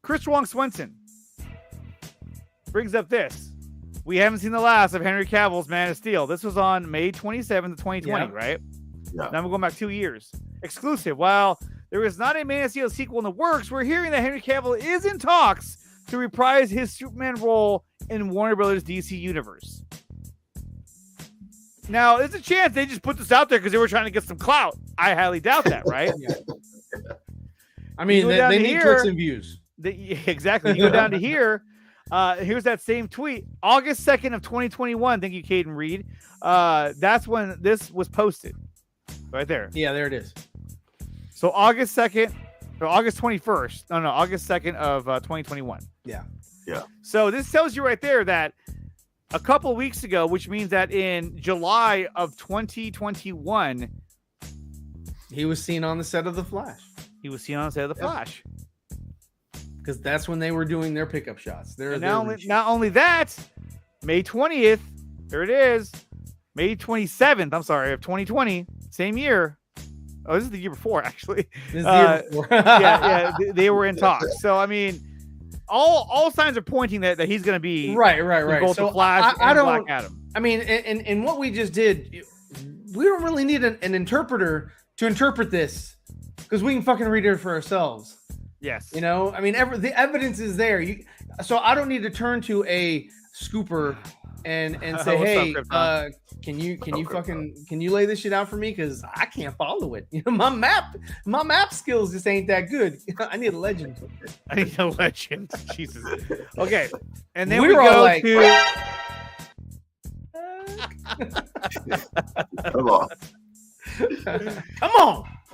Chris Wong Swenson brings up this. We haven't seen the last of Henry Cavill's Man of Steel. This was on May 27th, 2020, right? Yeah. Now we're going back 2 years. Exclusive. While there is not a Man of Steel sequel in the works, we're hearing that Henry Cavill is in talks to reprise his Superman role in Warner Brothers DC Universe. Now, there's a chance they just put this out there because they were trying to get some clout. I highly doubt that, right? I mean, they need clicks and views. Exactly. You go down to here. Here's that same tweet. August 2nd of 2021. Thank you, Caden Reed. That's when this was posted. Right there. Yeah, there it is. So August 2nd, or August 21st. No, August 2nd of 2021. Yeah. So this tells you right there that a couple weeks ago, which means that in July of 2021, he was seen on the set of The Flash. Flash. Because that's when they were doing their pickup shots. Not only that, May 20th, there it is. May 27th, of 2020, same year. Oh, this is the year before, actually. This is the year before. They were in talks. So, I mean, all signs are pointing that he's going to be right. Both so the Flash and Black Adam. I mean, and what we just did, we don't really need an interpreter to interpret this because we can fucking read it for ourselves. Yes. You know, I mean, the evidence is there. So I don't need to turn to a scooper and say, hey, can you lay this shit out for me? Because I can't follow it. You know, my map skills just ain't that good. I need a legend. Jesus. Okay. And then we go like, to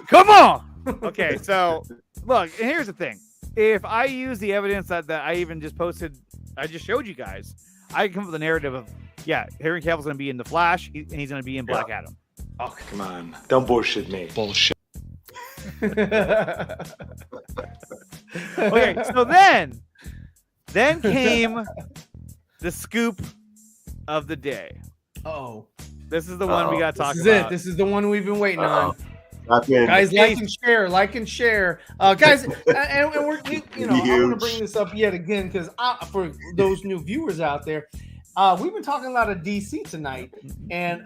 Come on. Okay, so look, and here's the thing. If I use the evidence that I even just posted, I just showed you guys, I can come up with a narrative of, Henry Cavill's going to be in The Flash, and he's going to be in Black Adam. Oh, come on. Don't bullshit me. Bullshit. Okay, so then came the scoop of the day. Oh, this is the one we got to talk about. This is the one we've been waiting on. Guys, like and share. Guys, and we're I'm going to bring this up yet again because for those new viewers out there, we've been talking a lot of DC tonight, and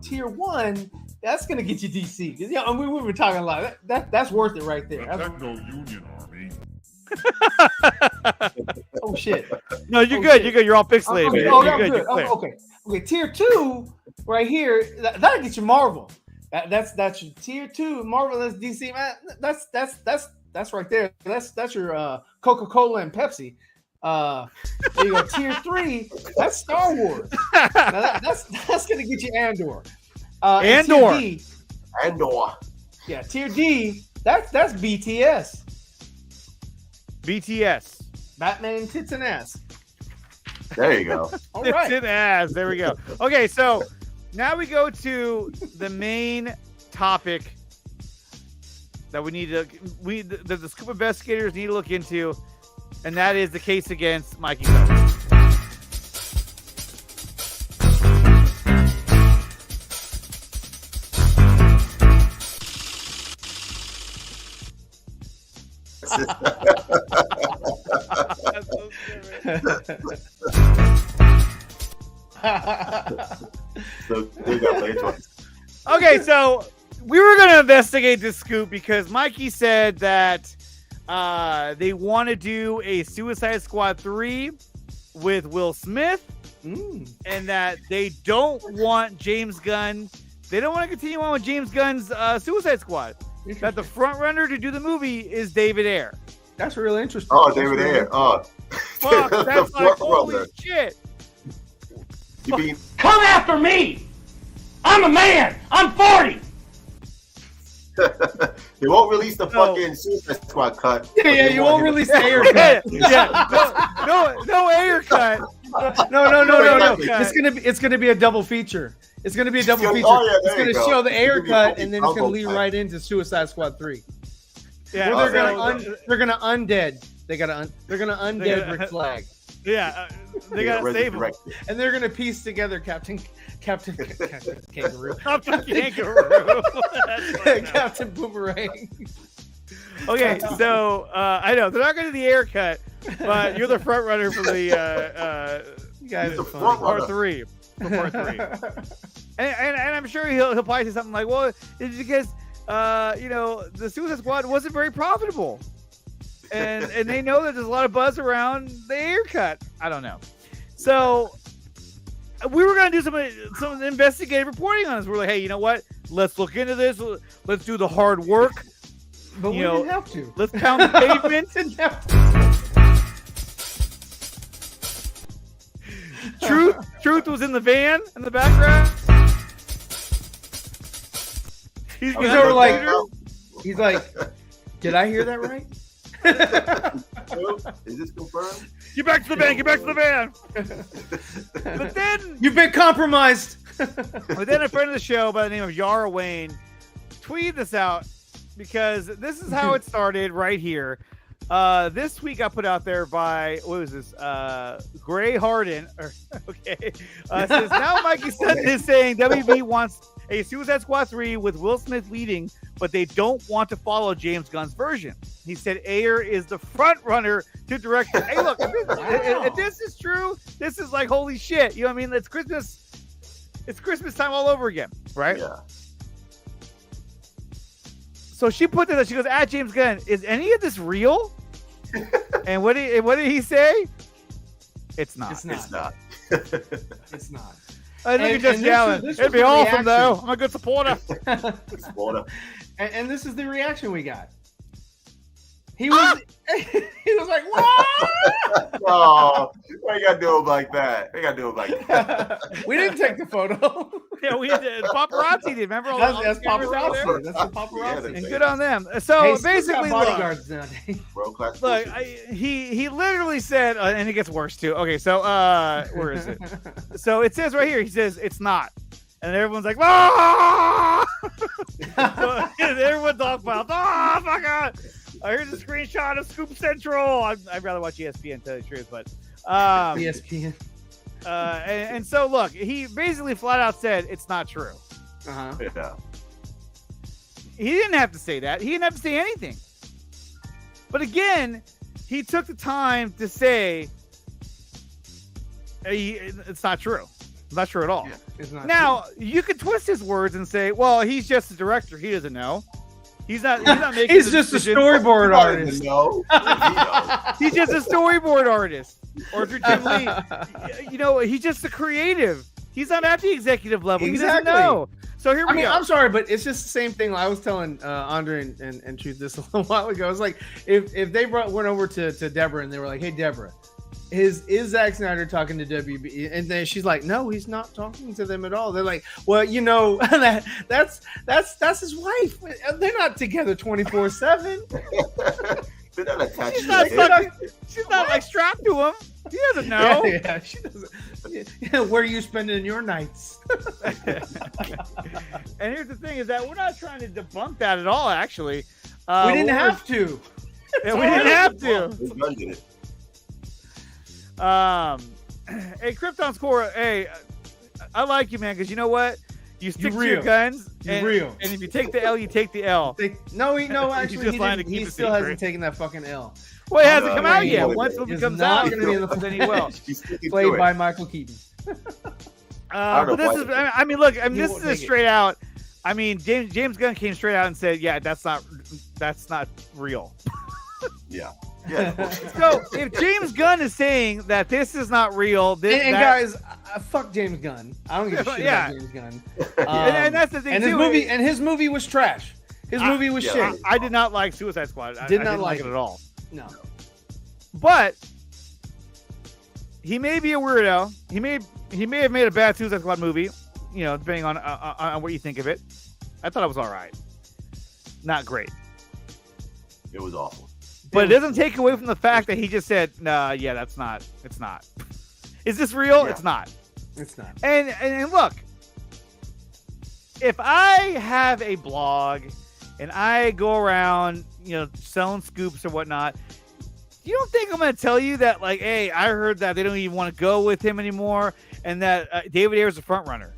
tier 1, that's going to get you DC. And we've been talking a lot. That's worth it right there. Techno-Union Army. Oh shit! No, you're good. Shit. You're good. You're all pixelated. Okay. You're good. Okay. Tier 2 right here. That'll get you Marvel. That's your tier 2 Marvel. That's DC. Man, that's right there. That's your Coca-Cola and Pepsi. There you go. Tier 3. That's Star Wars. Now that's gonna get you Andor. Andor. Yeah. Tier D. That's BTS. Batman tits and ass. There you go. All right. Tits and ass. There we go. Okay, so now we go to the main topic that the scoop investigators need to look into, and that is the case against Mikey Sutton. So they got play twice. Okay, so we were going to investigate this scoop because Mikey said that they want to do a Suicide Squad 3 with Will Smith, and that they don't want James Gunn. They don't want to continue on with James Gunn's Suicide Squad. That the front runner to do the movie is David Ayer. That's really interesting. Oh, David Ayer. Oh, fuck! That's like holy shit. You mean Come after me! I'm a man! I'm 40! they won't release the fucking Suicide Squad cut? Yeah, you won't release the Ayer cut. No Ayer cut. No. It's gonna be a double feature. It's gonna be a double feature. Oh, yeah, it's gonna go. show the Ayer cut, and then it's gonna combo lead cut. right into Suicide Squad 3. Yeah, Where they're gonna undead. They're gonna undead Rick Flag. Yeah, they gotta save him, and they're gonna piece together Captain Kangaroo. Captain Kangaroo. Captain Boomerang. Okay, so I know they're not going to do the Ayer cut, but you're the front runner for the you guys are part 3. For part 3, and I'm sure he'll probably say something like, "Well, it's because the Suicide Squad wasn't very profitable." And they know that there's a lot of buzz around the Ayer cut. I don't know. So we were going to do some investigative reporting on this. We're like, hey, you know what? Let's look into this. Let's do the hard work. But we didn't have to. Let's pound the pavement. Truth was in the van in the background. He's like, did I hear that right? Is this confirmed? Get back to the van. Get back to the van. But then you've been compromised. But then a friend of the show by the name of Yara Wayne tweeted this out because this is how it started right here. This week I put out there by what was this? Gray Harden. Says now Mikey Sutton is saying WB wants a Suicide Squad 3 with Will Smith leading, but they don't want to follow James Gunn's version. He said Ayer is the front runner to direct. Hey, look, if this is true, this is like holy shit. You know what I mean? It's Christmas. It's Christmas time all over again, right? Yeah. So she put that. She goes, "At James Gunn, is any of this real?" And what did he say? It's not. It's not. It's not. It's not. I think you're just yelling. It'd be awesome, though. I'm a good supporter. And this is the reaction we got. He was like, "What?" Oh, why you gotta do it like that? We gotta do it like that. We didn't take the photo. Yeah, we did. Paparazzi did. Remember? That's paparazzi. That's the paparazzi. And good on them. So basically, bodyguards nowadays. Look, he literally said, and it gets worse too. Okay, so where is it? So it says right here. He says it's not, and everyone's like, "Ah!" So, everyone's all about, "Oh my god!" Here's a screenshot of Scoop Central. I'd rather watch ESPN, to tell you the truth, but ESPN. And so look, he basically flat out said it's not true. Yeah. He didn't have to say that. He didn't have to say anything. But again, he took the time to say it's not true. It's not true at all. Yeah, it's not now, you could twist his words and say, well, he's just a director. He doesn't know. He's not making He's just a storyboard artist. No. He's just a storyboard artist. Or through Jim Lee. He's just a creative. He's not at the executive level. Exactly. He doesn't know. So here we go. I'm sorry, but it's just the same thing. I was telling Andre and Truth this a little while ago. It's like if they went over to Deborah and they were like, "Hey, Deborah, is Zack Snyder talking to WB?" And then she's like, "No, he's not talking to them at all." They're like, "Well, that's his wife. They're not together 24/7." They're not attached. She's not like strapped to him. He doesn't know. Yeah, she doesn't. Yeah, where are you spending your nights? And here's the thing: is that we're not trying to debunk that at all. Actually, we didn't have to. Yeah, we didn't have to. Hey, Krypton Score. Hey, I like you, man, because you know what? You stick to your guns. You're real. And if you take the L, you take the L. Actually, he still hasn't taken that fucking L. Well, it hasn't come out yet. Once it comes out, then he will. Played by Michael Keaton. But this is, I mean, look, this is straight out. I mean, James Gunn came straight out and said, "Yeah, that's not real." Yeah. So if James Gunn is saying that this is not real, guys, fuck James Gunn. I don't give a shit about James Gunn. And that's the thing. And his movie was trash. His movie was shit. I did not like Suicide Squad. I didn't like it at all. No. But he may be a weirdo. He may have made a bad Suicide Squad movie, depending on what you think of it. I thought it was all right. Not great. It was awful. But it doesn't take away from the fact that he just said, "Nah, yeah, that's not. It's not. Is this real? Yeah. It's not. It's not." And look, if I have a blog and I go around, selling scoops or whatnot, you don't think I'm going to tell you that, like, hey, I heard that they don't even want to go with him anymore, and that David Ayer's a front runner?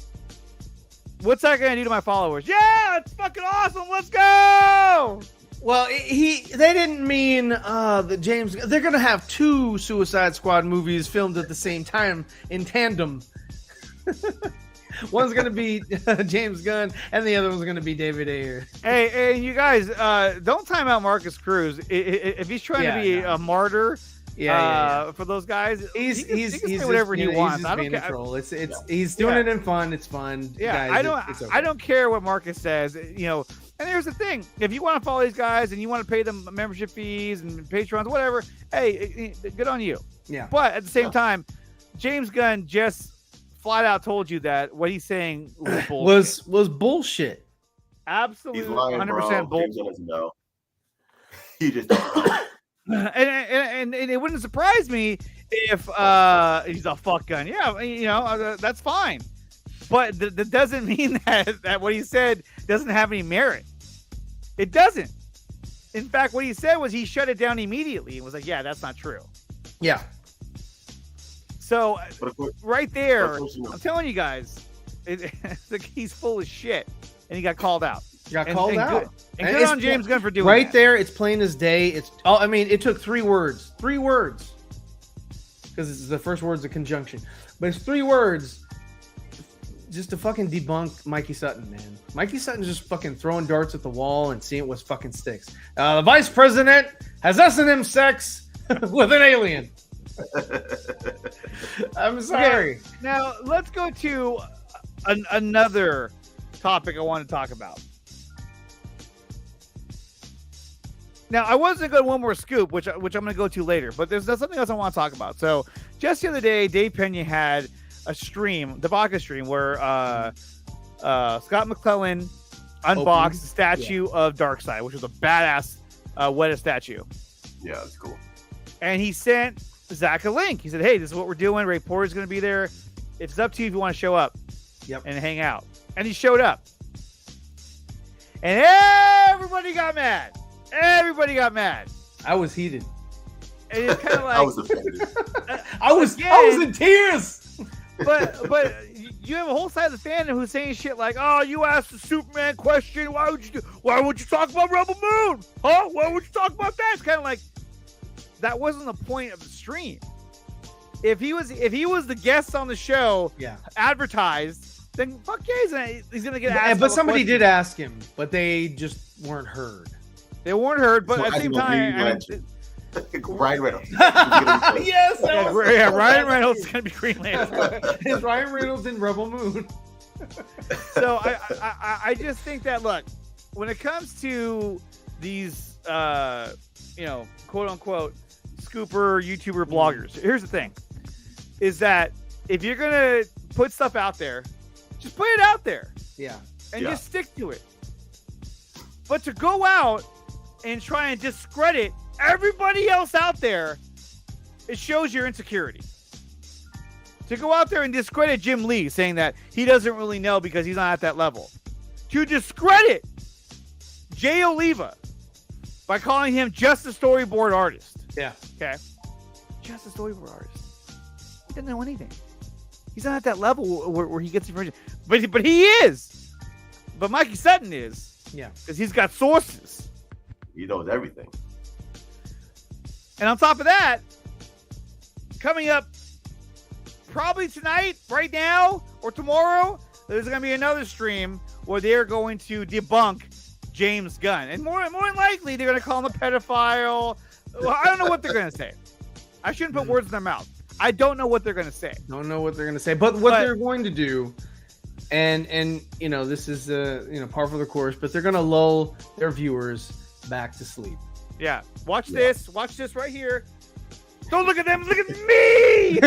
What's that going to do to my followers? Yeah, it's fucking awesome. Let's go. Well, they didn't mean that James. They're gonna have 2 Suicide Squad movies filmed at the same time in tandem. One's gonna be James Gunn, and the other one's gonna be David Ayer. Hey, you guys, don't time out Marcus Cruz. If he's trying to be a martyr, for those guys, he's say whatever he wants. I don't care. Troll. He's doing it in fun. It's fun. Yeah, guys, I don't care what Marcus says. And here's the thing: if you want to follow these guys and you want to pay them membership fees and Patrons, whatever, hey, good on you. Yeah. But at the same time, James Gunn just flat out told you that what he's saying was bullshit. was bullshit. Absolutely, 100% bullshit. No, he just don't know. And it wouldn't surprise me if he's a fuck gun. Yeah, that's fine. But that doesn't mean that what he said doesn't have any merit. It doesn't. In fact, what he said was he shut it down immediately and was like, yeah, that's not true. Yeah. So right there, I'm telling you guys, it's like he's full of shit. And he got called out. Good on James Gunn for doing right that. There, it's plain as day. It took 3 words. 3 words. Because the first word's a conjunction. But it's 3 words. Just to fucking debunk Mikey Sutton, man. Mikey Sutton's just fucking throwing darts at the wall and seeing what fucking sticks. The vice president has S&M sex with an alien. I'm sorry. Okay, now, let's go to another topic I want to talk about. Now, I wasn't going to one more scoop, which I'm going to go to later, but there's something else I want to talk about. So, just the other day, Dave Pena had a stream, the Baca stream, where Scott McClellan unboxed the statue of Darkseid, which was a badass Weta statue. Yeah, that's cool. And he sent Zach a link. He said, hey, this is what we're doing. Ray Porter's going to be there. It's up to you if you want to show up and hang out. And he showed up. And everybody got mad. I was heated. And it's kind of like... I was offended. I was in tears. But you have a whole side of the fandom who's saying shit like, "Oh, you asked the Superman question. Why would you talk about Rebel Moon? Huh? Why would you talk about that?" It's kind of like that wasn't the point of the stream. If he was the guest on the show, advertised, then fuck yeah, he's gonna get asked. But somebody did ask him, but they just weren't heard. They weren't heard, but at the same time. Ryan Reynolds. Yes. Ryan Reynolds is going to be Green Lantern. It's Ryan Reynolds in Rebel Moon. So I just think that, look, when it comes to these, quote unquote, scooper YouTuber bloggers, here's the thing: is that if you're going to put stuff out there, just put it out there. Yeah. And just stick to it. But to go out and try and discredit everybody else out there, it shows your insecurity. To go out there and discredit Jim Lee, saying that he doesn't really know because he's not at that level. To discredit Jay Oliva by calling him just a storyboard artist. Yeah. Okay. Just a storyboard artist. He doesn't know anything. He's not at that level where he gets information. But he is. But Mikey Sutton is. Yeah. Because he's got sources. He knows everything. And on top of that, coming up probably tonight, right now, or tomorrow, there's going to be another stream where they're going to debunk James Gunn. And more than likely, they're going to call him a pedophile. Well, I don't know what they're going to say. I shouldn't put words in their mouth. I don't know what they're going to say. Don't know what they're going to say. But what they're going to do, and you know, this is par for the course, but they're going to lull their viewers back to sleep. Yeah. Watch this. Watch this right here. Don't look at them. Look at me.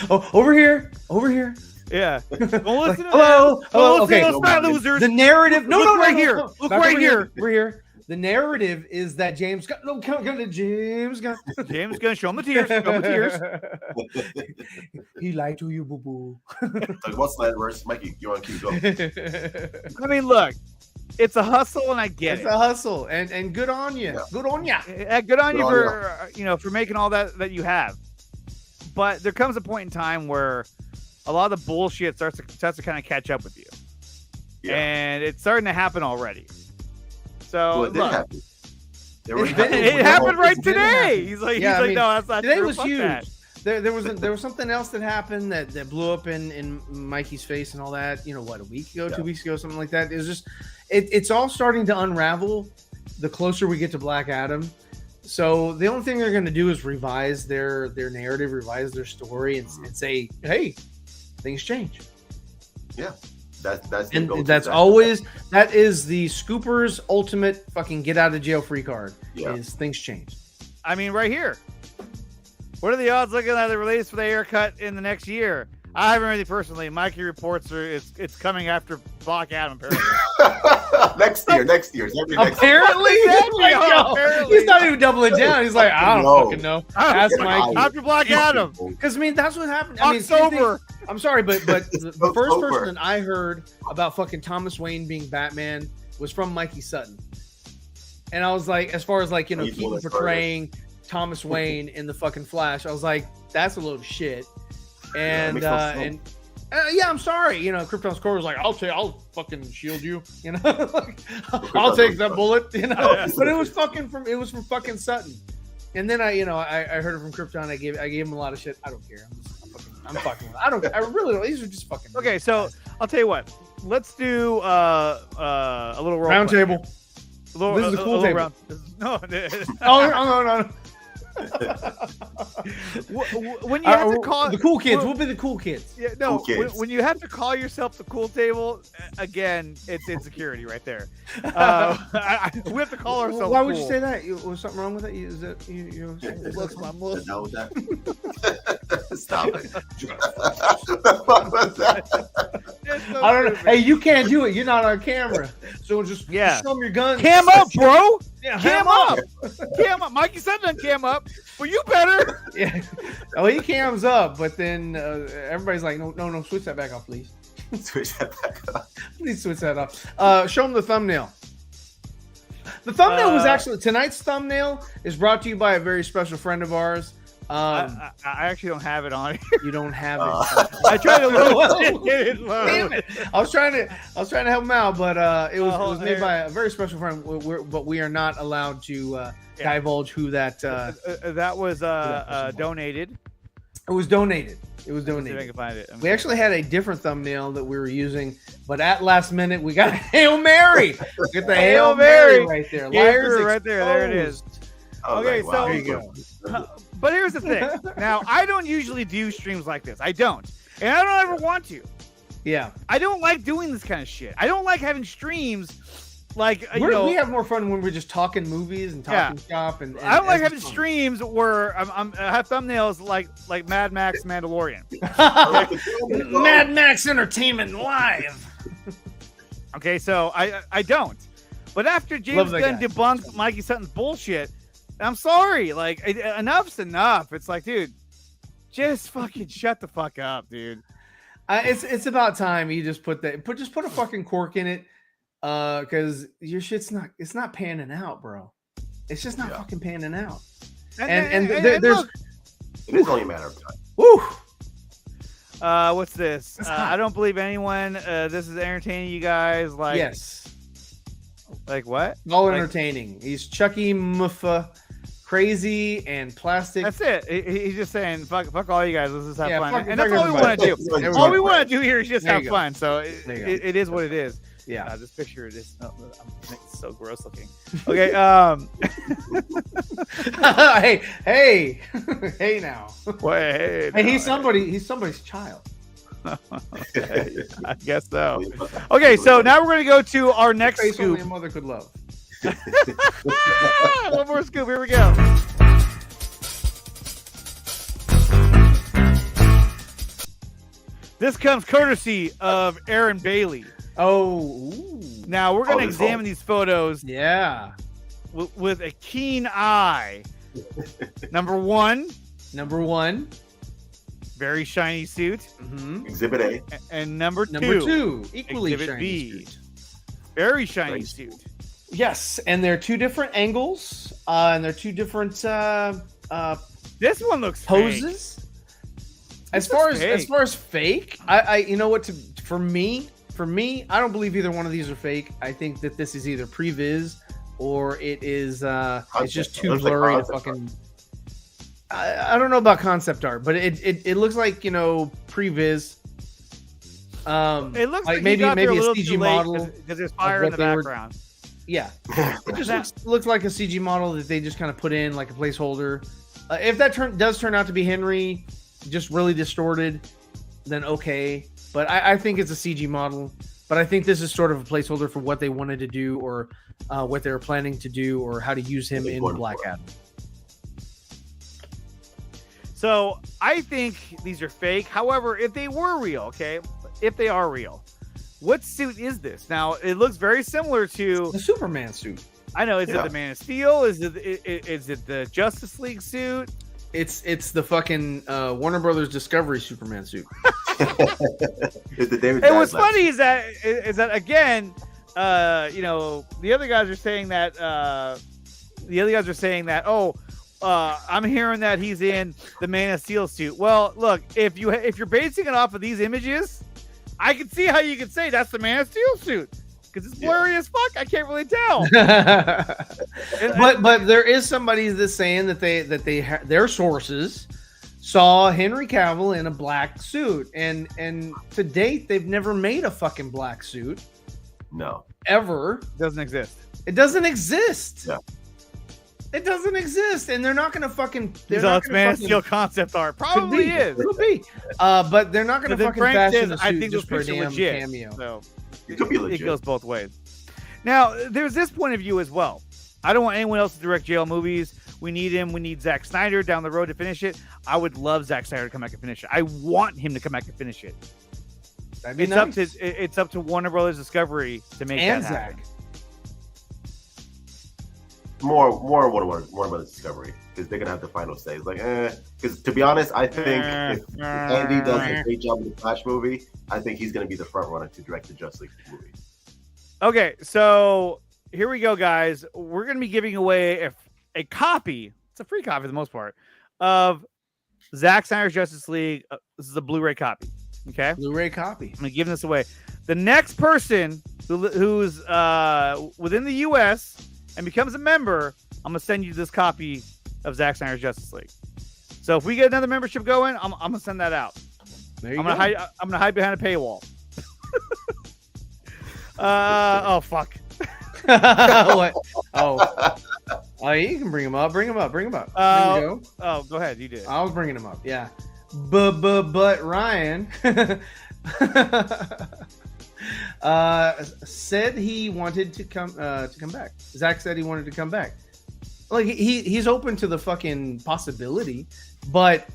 Oh, over here. Over here. Yeah. Don't listen to hello. them. Oh, okay. Those fat losers. The narrative. Look right here. Look right here. We're here. The narrative is that James Gunn. No, come to James Gunn. James Gunn. Show him the tears. Show him the tears. He lied to you, boo boo. Like, what's that verse? Mikey, you want to keep going? I mean, look. It's a hustle, and I get it. It's a hustle, and good on you. Yeah. Good on you. Good on you for for making all that you have. But there comes a point in time where a lot of the bullshit starts to kind of catch up with you, and it's starting to happen already. So well, it happened right today. He's like, no, that's not today true. was Fuck huge. That. There was something else that happened that blew up in Mikey's face and all that. You know what? A week ago, 2 weeks ago, something like that. It was just it's all starting to unravel the closer we get to Black Adam. So the only thing they're going to do is revise their narrative, revise their story, and say, hey, things change. Yeah. That is the Scooper's ultimate fucking get out of jail free card. Is things change. I mean, right here. What are the odds looking at the release for the haircut in the next year? I haven't really personally. Mikey reports it's coming after Black Adam. Apparently. next year. Apparently, he's not even doubling down. He's like, I don't fucking know. Ask Mikey. After Black Adam, because I mean that's what happened. October. I'm sorry, but the first person that I heard about fucking Thomas Wayne being Batman was from Mikey Sutton, and I was like, as far as like Keaton portraying Thomas Wayne in the fucking Flash, I was like, that's a load of shit. And yeah, I'm sorry. Krypton's core was like, I'll fucking shield you. I'll take that bullet. But it was fucking from fucking Sutton. And then I heard it from Krypton. I gave him a lot of shit. I don't care. I'm fucking. I really don't. These are just fucking. Okay, so I'll tell you what. Let's do a little round table. This is a cool table. No. No. When you have to call the cool kids, we'll be the cool kids. Yeah, no. Cool kids. When you have to call yourself the cool table, again, it's insecurity right there. We have to call ourselves. Why cool. would you say that? Was something wrong with that? Is that you? Looks my look. Stop it. I don't know. Hey, you can't do it. You're not on camera. So just show them your guns. Cam up, bro. Yeah, cam up. Cam up. Mikey said done cam up. Well, you better. Yeah. Oh, he cams up, but then everybody's like, no, switch that back off, please. Switch that back off. Please switch that off. Show them the thumbnail. The thumbnail was actually tonight's thumbnail is brought to you by a very special friend of ours. I actually don't have it on. You don't have it. I tried to load it. Damn it! I was trying to help him out, but it was made by a very special friend. But we are not allowed to divulge who that. That was donated. It was donated. It was donated. See if I can find it. We actually had a different thumbnail that we were using, but at last minute we got Hail Mary. Get the Hail Mary right there. Liars right there. There it is. Okay, wow. so there you go. But here's the thing. Now, I don't usually do streams like this. I don't. And I don't ever want to. Yeah. I don't like doing this kind of shit. I don't like having streams like, we have more fun when we're just talking movies and talking shop. And I don't like having streams where I have thumbnails like Mad Max Mandalorian. Mad Max Entertainment Live. Okay, so I don't. But after James Gunn debunked Mikey Sutton's bullshit, I'm sorry. Like, enough's enough. It's like, dude, just fucking shut the fuck up, dude. It's about time you just put a fucking cork in it, because your shit's not panning out, bro. It's just not fucking panning out. And there's look, it is only a matter of time. Woo. What's this? I don't believe anyone. This is entertaining you guys. Like yes. Like what? All entertaining. He's Chucky Muffa, crazy and plastic. That's it. He's just saying, fuck all you guys. Let's just have fun. And fuck that's all we want to do. All we want to do here is just have fun. So it is what it is. Yeah. This picture is it's so gross looking. Okay. Hey now. Wait. Hey, he's somebody's child. Okay, I guess so. Okay, so now we're gonna go to our next face scoop. only a mother could love. One more scoop. Here we go. This comes courtesy of Aaron Bailey. Oh, now we're gonna examine these photos. Yeah, with a keen eye. Number one. Very shiny suit. Mm-hmm. Exhibit A. And number two, equally Exhibit shiny B. suit. Very shiny suit. Yes, and they're two different angles, and they're two different this one looks poses. Fake. As far as fake, I you know what, for me, I don't believe either one of these are fake. I think that this is either previs or it is it's just too blurry to fucking. I don't know about concept art, but it looks like, you know, previs. It looks like maybe a CG model because there's fire in the background. Yeah, it just looks like a CG model that they just kind of put in like a placeholder. If that does turn out to be Henry, just really distorted, then okay. But I think it's a CG model. But I think this is sort of a placeholder for what they wanted to do, or what they were planning to do, or how to use him in Black Adam. So I think these are fake. However, if they were real, okay, if they are real, what suit is this? Now it looks very similar to the Superman suit. I know. Is it the Man of Steel? Is it the Justice League suit? It's the fucking Warner Brothers Discovery Superman suit. It's the David. And what's funny is that again, you know, the other guys are saying that I'm hearing that he's in the Man of Steel suit. Well, look, if you're basing it off of these images, I can see how you could say that's the Man of Steel suit because it's blurry as fuck. I can't really tell. but there is somebody that's saying that their sources saw Henry Cavill in a black suit, and to date they've never made a fucking black suit. No, It ever. doesn't exist. It doesn't exist. Yeah. It doesn't exist, and they're not going to fucking. So it's Man of Steel concept art. Probably is. Could be. But they're not going to fucking fashion a suit. I think just those for a pictures damn legit. cameo. So it could be legit. It goes both ways. Now, there's this point of view as well. I don't want anyone else to direct jail movies. We need him. We need Zack Snyder down the road to finish it. I would love Zack Snyder to come back and finish it. I want him to come back and finish it. That'd be nice. It's up to Warner Brothers Discovery to make that happen. More Warner Brothers Discovery, because they're gonna have the final say. It's like, because to be honest, I think if Andy does a great job with the Flash movie, I think he's gonna be the front runner to direct the Justice League movie. Okay, so here we go, guys. We're gonna be giving away a copy. It's a free copy for the most part of Zack Snyder's Justice League. This is a Blu-ray copy. Okay, Blu-ray copy. I'm gonna give this away. The next person who's within the U.S. and becomes a member, I'm gonna send you this copy of Zack Snyder's Justice League. So if we get another membership going, I'm gonna send that out. There you I'm go. gonna hide behind a paywall. Oh fuck. What? Oh, you can bring him up. Bring him up. There you go. Oh, go ahead. You did. I was bringing him up. Yeah. But Ryan said he wanted to come back. Zach said he wanted to come back. Like he's open to the fucking possibility, but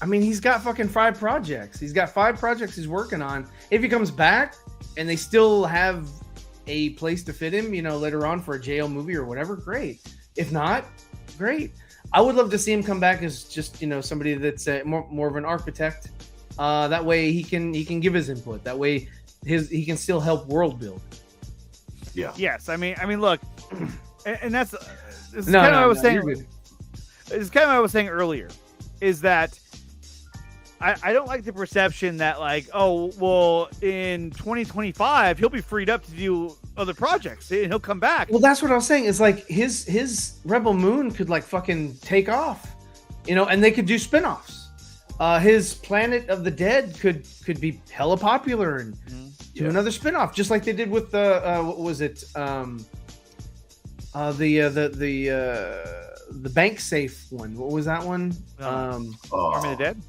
I mean he's got fucking 5 projects. He's got 5 projects he's working on. If he comes back and they still have a place to fit him, you know, later on for a jail movie or whatever, great. If not, great. I would love to see him come back as just, you know, somebody that's more of an architect. That way he can give his input. That way he can still help world build. Yeah. Yes. I mean, look, and that's this is kind of what I was saying. You're good. It's kind of what I was saying earlier, is that I don't like the perception that like, oh, well, in 2025 he'll be freed up to do other projects and he'll come back. Well, that's what I was saying. Is like his Rebel Moon could like fucking take off, and they could do spinoffs. His Planet of the Dead could be hella popular and do another spinoff, just like they did with the what was it? The bank safe one. What was that one? Army of the Dead?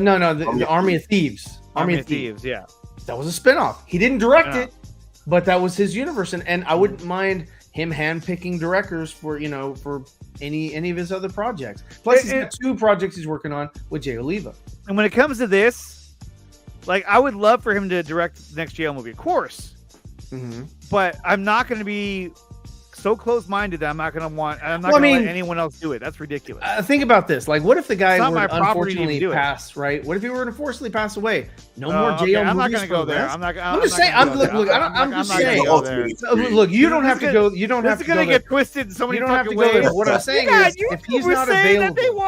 No, the Army of Thieves. Army of Thieves, yeah. That was a spinoff. He didn't direct it, but that was his universe, and I wouldn't mind him handpicking directors for any of his other projects. Plus, he's got 2 projects he's working on with Jay Oliva. And when it comes to this, like, I would love for him to direct the next JL movie, of course. Mm-hmm. But I'm not going to be so close-minded that I'm not going to let anyone else do it. That's ridiculous. Think about this. Like, what if the guy would unfortunately pass, right? What if he were to unfortunately pass away? No more JL movies. I'm not going to go there. I'm just saying. Look, you don't have to go. You don't have to go. This is going to get twisted in so many fucking ways. You don't have to go there. What I'm saying is, if he's not available,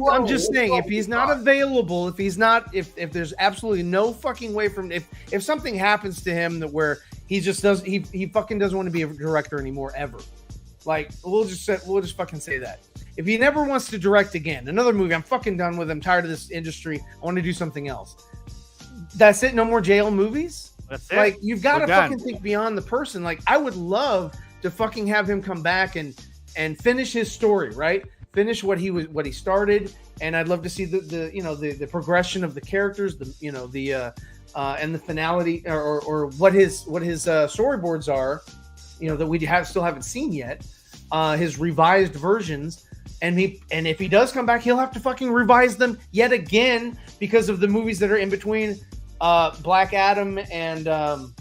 I'm just saying, if he's not available, if there's absolutely no fucking way from, if something happens to him that where he fucking doesn't want to be a director anymore ever. Like, we'll just fucking say that. If he never wants to direct again, another movie, I'm fucking done with him. I'm tired of this industry. I want to do something else. That's it. No more JL movies. That's it. Like, you've got to fucking think beyond the person. Like, I would love to fucking have him come back and finish his story, right? Finish what he started, and I'd love to see the progression of the characters, and the finality or what his storyboards are, that we still haven't seen yet, his revised versions, and if he does come back, he'll have to fucking revise them yet again because of the movies that are in between Black Adam and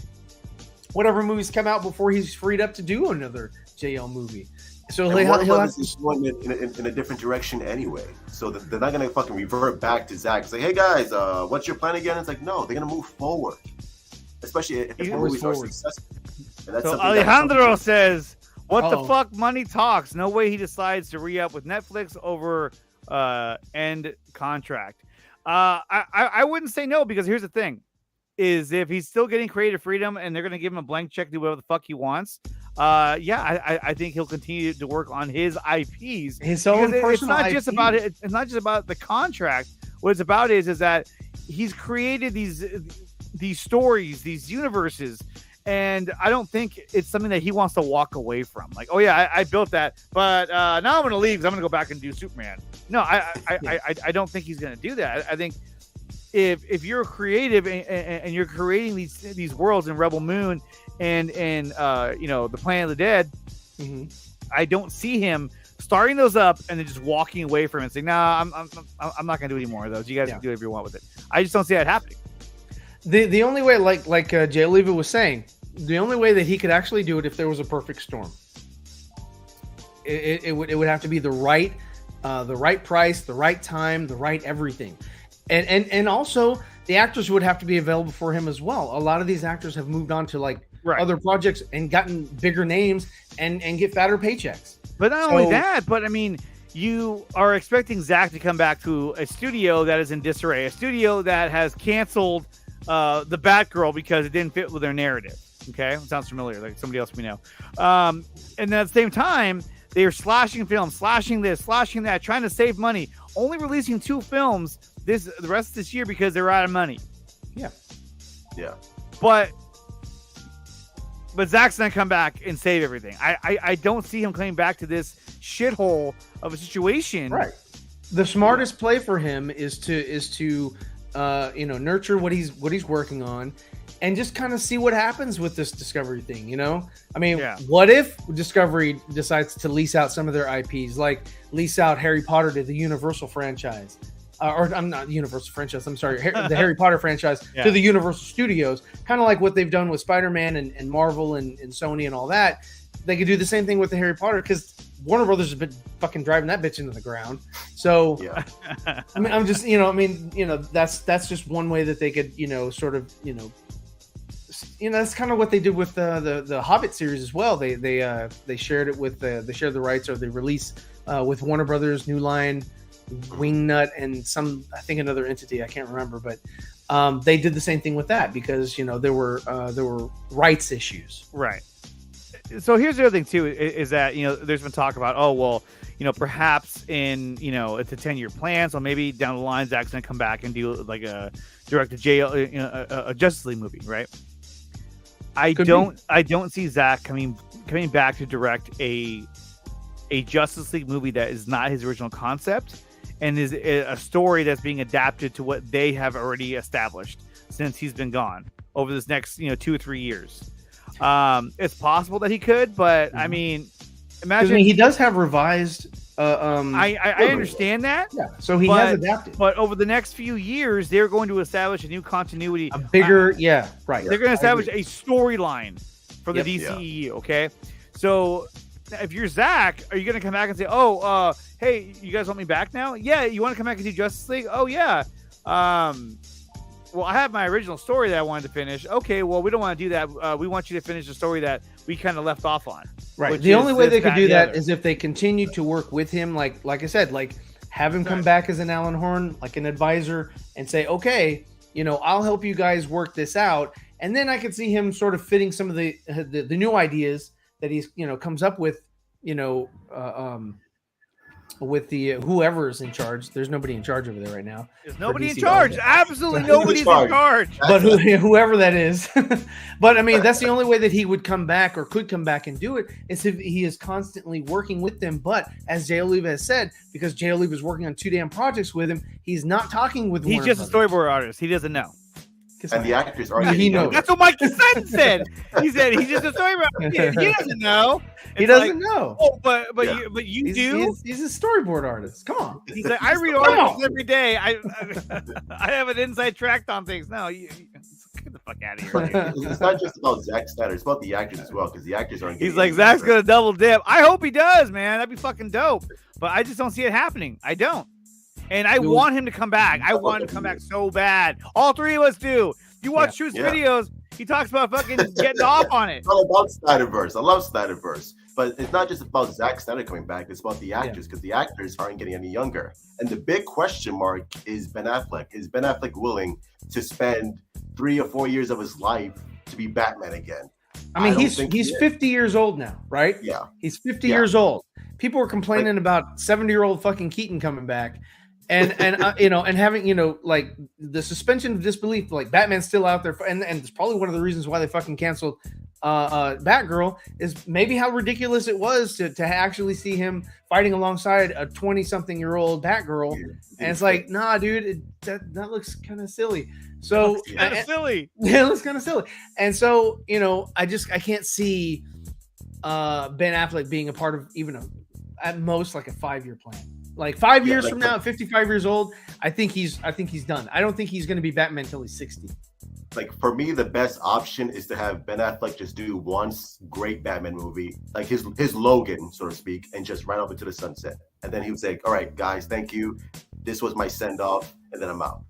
whatever movies come out before he's freed up to do another JL movie. So he'll have to going in a different direction anyway. So they're not gonna fucking revert back to Zack. It's like, hey guys, what's your plan again? It's like, no, they're gonna move forward, especially if the movies are successful. So Alejandro says, "What the fuck? Money talks. No way he decides to re-up with Netflix over end contract." I wouldn't say no, because here's the thing: is if he's still getting creative freedom and they're gonna give him a blank check to do whatever the fuck he wants. I think he'll continue to work on his IPs. His own personal it's not IP. just about it. It's not just about the contract. What it's about is that he's created these stories, these universes, and I don't think it's something that he wants to walk away from. Like, oh yeah, I built that, but now I'm going to leave because I'm going to go back and do Superman. No, I don't think he's going to do that. I think if you're creative and you're creating these worlds in Rebel Moon and the Planet of the Dead, I don't see him starting those up and then just walking away from it and saying, "Nah, I'm not gonna do any more of those. You guys can do whatever you want with it." I just don't see that happening. The only way, like Jay Oliva was saying, the only way that he could actually do it if there was a perfect storm. It would have to be the right price, the right time, the right everything, and also the actors would have to be available for him as well. A lot of these actors have moved on to other projects and gotten bigger names and get fatter paychecks. But not only that, but I mean, you are expecting Zack to come back to a studio that is in disarray, a studio that has canceled the Batgirl because it didn't fit with their narrative. Okay, it sounds familiar, like somebody else we know. And then at the same time, they are slashing films, slashing this, slashing that, trying to save money, only releasing 2 films the rest of this year because they're out of money. Yeah. But Zack's gonna come back and save everything. I don't see him coming back to this shithole of a situation. Right. The smartest play for him is to nurture what he's working on, and just kind of see what happens with this Discovery thing. I mean, what if Discovery decides to lease out some of their IPs, like lease out Harry Potter to the Universal franchise? Or I'm not Universal franchise. I'm sorry, the Harry Potter franchise to the Universal Studios, kind of like what they've done with Spider-Man and Marvel and Sony and all that. They could do the same thing with the Harry Potter, because Warner Brothers has been fucking driving that bitch into the ground. So, I mean, I'm just, that's just one way that they could, that's kind of what they did with the Hobbit series as well. They shared it with they shared the rights, or they release with Warner Brothers, New Line. Wingnut and I think another entity, I can't remember, but they did the same thing with that because there were rights issues. Right. So here's the other thing too is that there's been talk about perhaps in it's a 10-year plan, so maybe down the line Zack's gonna come back and do like a direct to a Justice League movie, right? I don't see Zack coming back to direct a Justice League movie that is not his original concept and is a story that's being adapted to what they have already established since he's been gone over this next 2 or 3 years. It's possible that he could, but I mean, imagine he does have revised. I understand that. Yeah, so he has adapted. But over the next few years, they're going to establish a new continuity, a bigger, right. They're going to establish a storyline for the DCEU. Yeah. Okay, so if you're Zack, are you going to come back and say, "Oh, hey, you guys want me back now? Yeah, you want to come back and do Justice League? Oh yeah. Well, I have my original story that I wanted to finish. Okay, well, we don't want to do that. We want you to finish the story that we kind of left off on. Right. The only way they could do that is if they continue to work with him, like I said, like have him come back as an Alan Horn, like an advisor, and say, okay, I'll help you guys work this out, and then I could see him sort of fitting some of the new ideas that he's comes up with, with the whoever's in charge. There's nobody in charge over there right now. There's nobody in charge. Absolutely nobody's in charge. But whoever that is. But I mean, that's the only way that he would come back or could come back and do it is if he is constantly working with them. But as Jay Oliva has said, because Jay Oliva is working on 2 damn projects with him, he's not talking with He's just a storyboard artist. He doesn't know. And the actors are. He knows. That's what Mikey Sutton said. He said he's just a storyboard. He doesn't know. He doesn't know. Oh, but you do. He's a storyboard artist. Come on. He's like, I read articles every day. I have an inside track on things. No, get the fuck out of here. It's not just about Zack Snyder. It's about the actors as well because the actors aren't. He's like, Zack's gonna double dip. I hope he does, man. That'd be fucking dope. But I just don't see it happening. I don't. And I want him to come back. I want him to come back so bad. All 3 of us do. You watch Shoot's videos, he talks about fucking getting off on it. It's all about Snyderverse. I love Snyderverse. But it's not just about Zack Snyder coming back. It's about the actors because the actors aren't getting any younger. And the big question mark is Ben Affleck. Is Ben Affleck willing to spend 3 or 4 years of his life to be Batman again? I mean, he's 50 years old now, right? Yeah. He's 50 years old. People were complaining about 70-year-old fucking Keaton coming back. And having like the suspension of disbelief, like Batman's still out there, and it's probably one of the reasons why they fucking canceled Batgirl is maybe how ridiculous it was to actually see him fighting alongside a 20-something-year-old Batgirl, and it's like, nah, dude, that looks kind of silly. So kind of silly. Yeah, it looks kind of silly, and so I can't see Ben Affleck being a part of even at most like a 5-year plan. Like 5 years from now, at 55 years old, I think he's done. I don't think he's going to be Batman until he's 60. Like for me, the best option is to have Ben Affleck just do one great Batman movie, like his Logan, so to speak, and just run off into the sunset. And then he would say, "All right, guys, thank you. This was my send off," and then I'm out.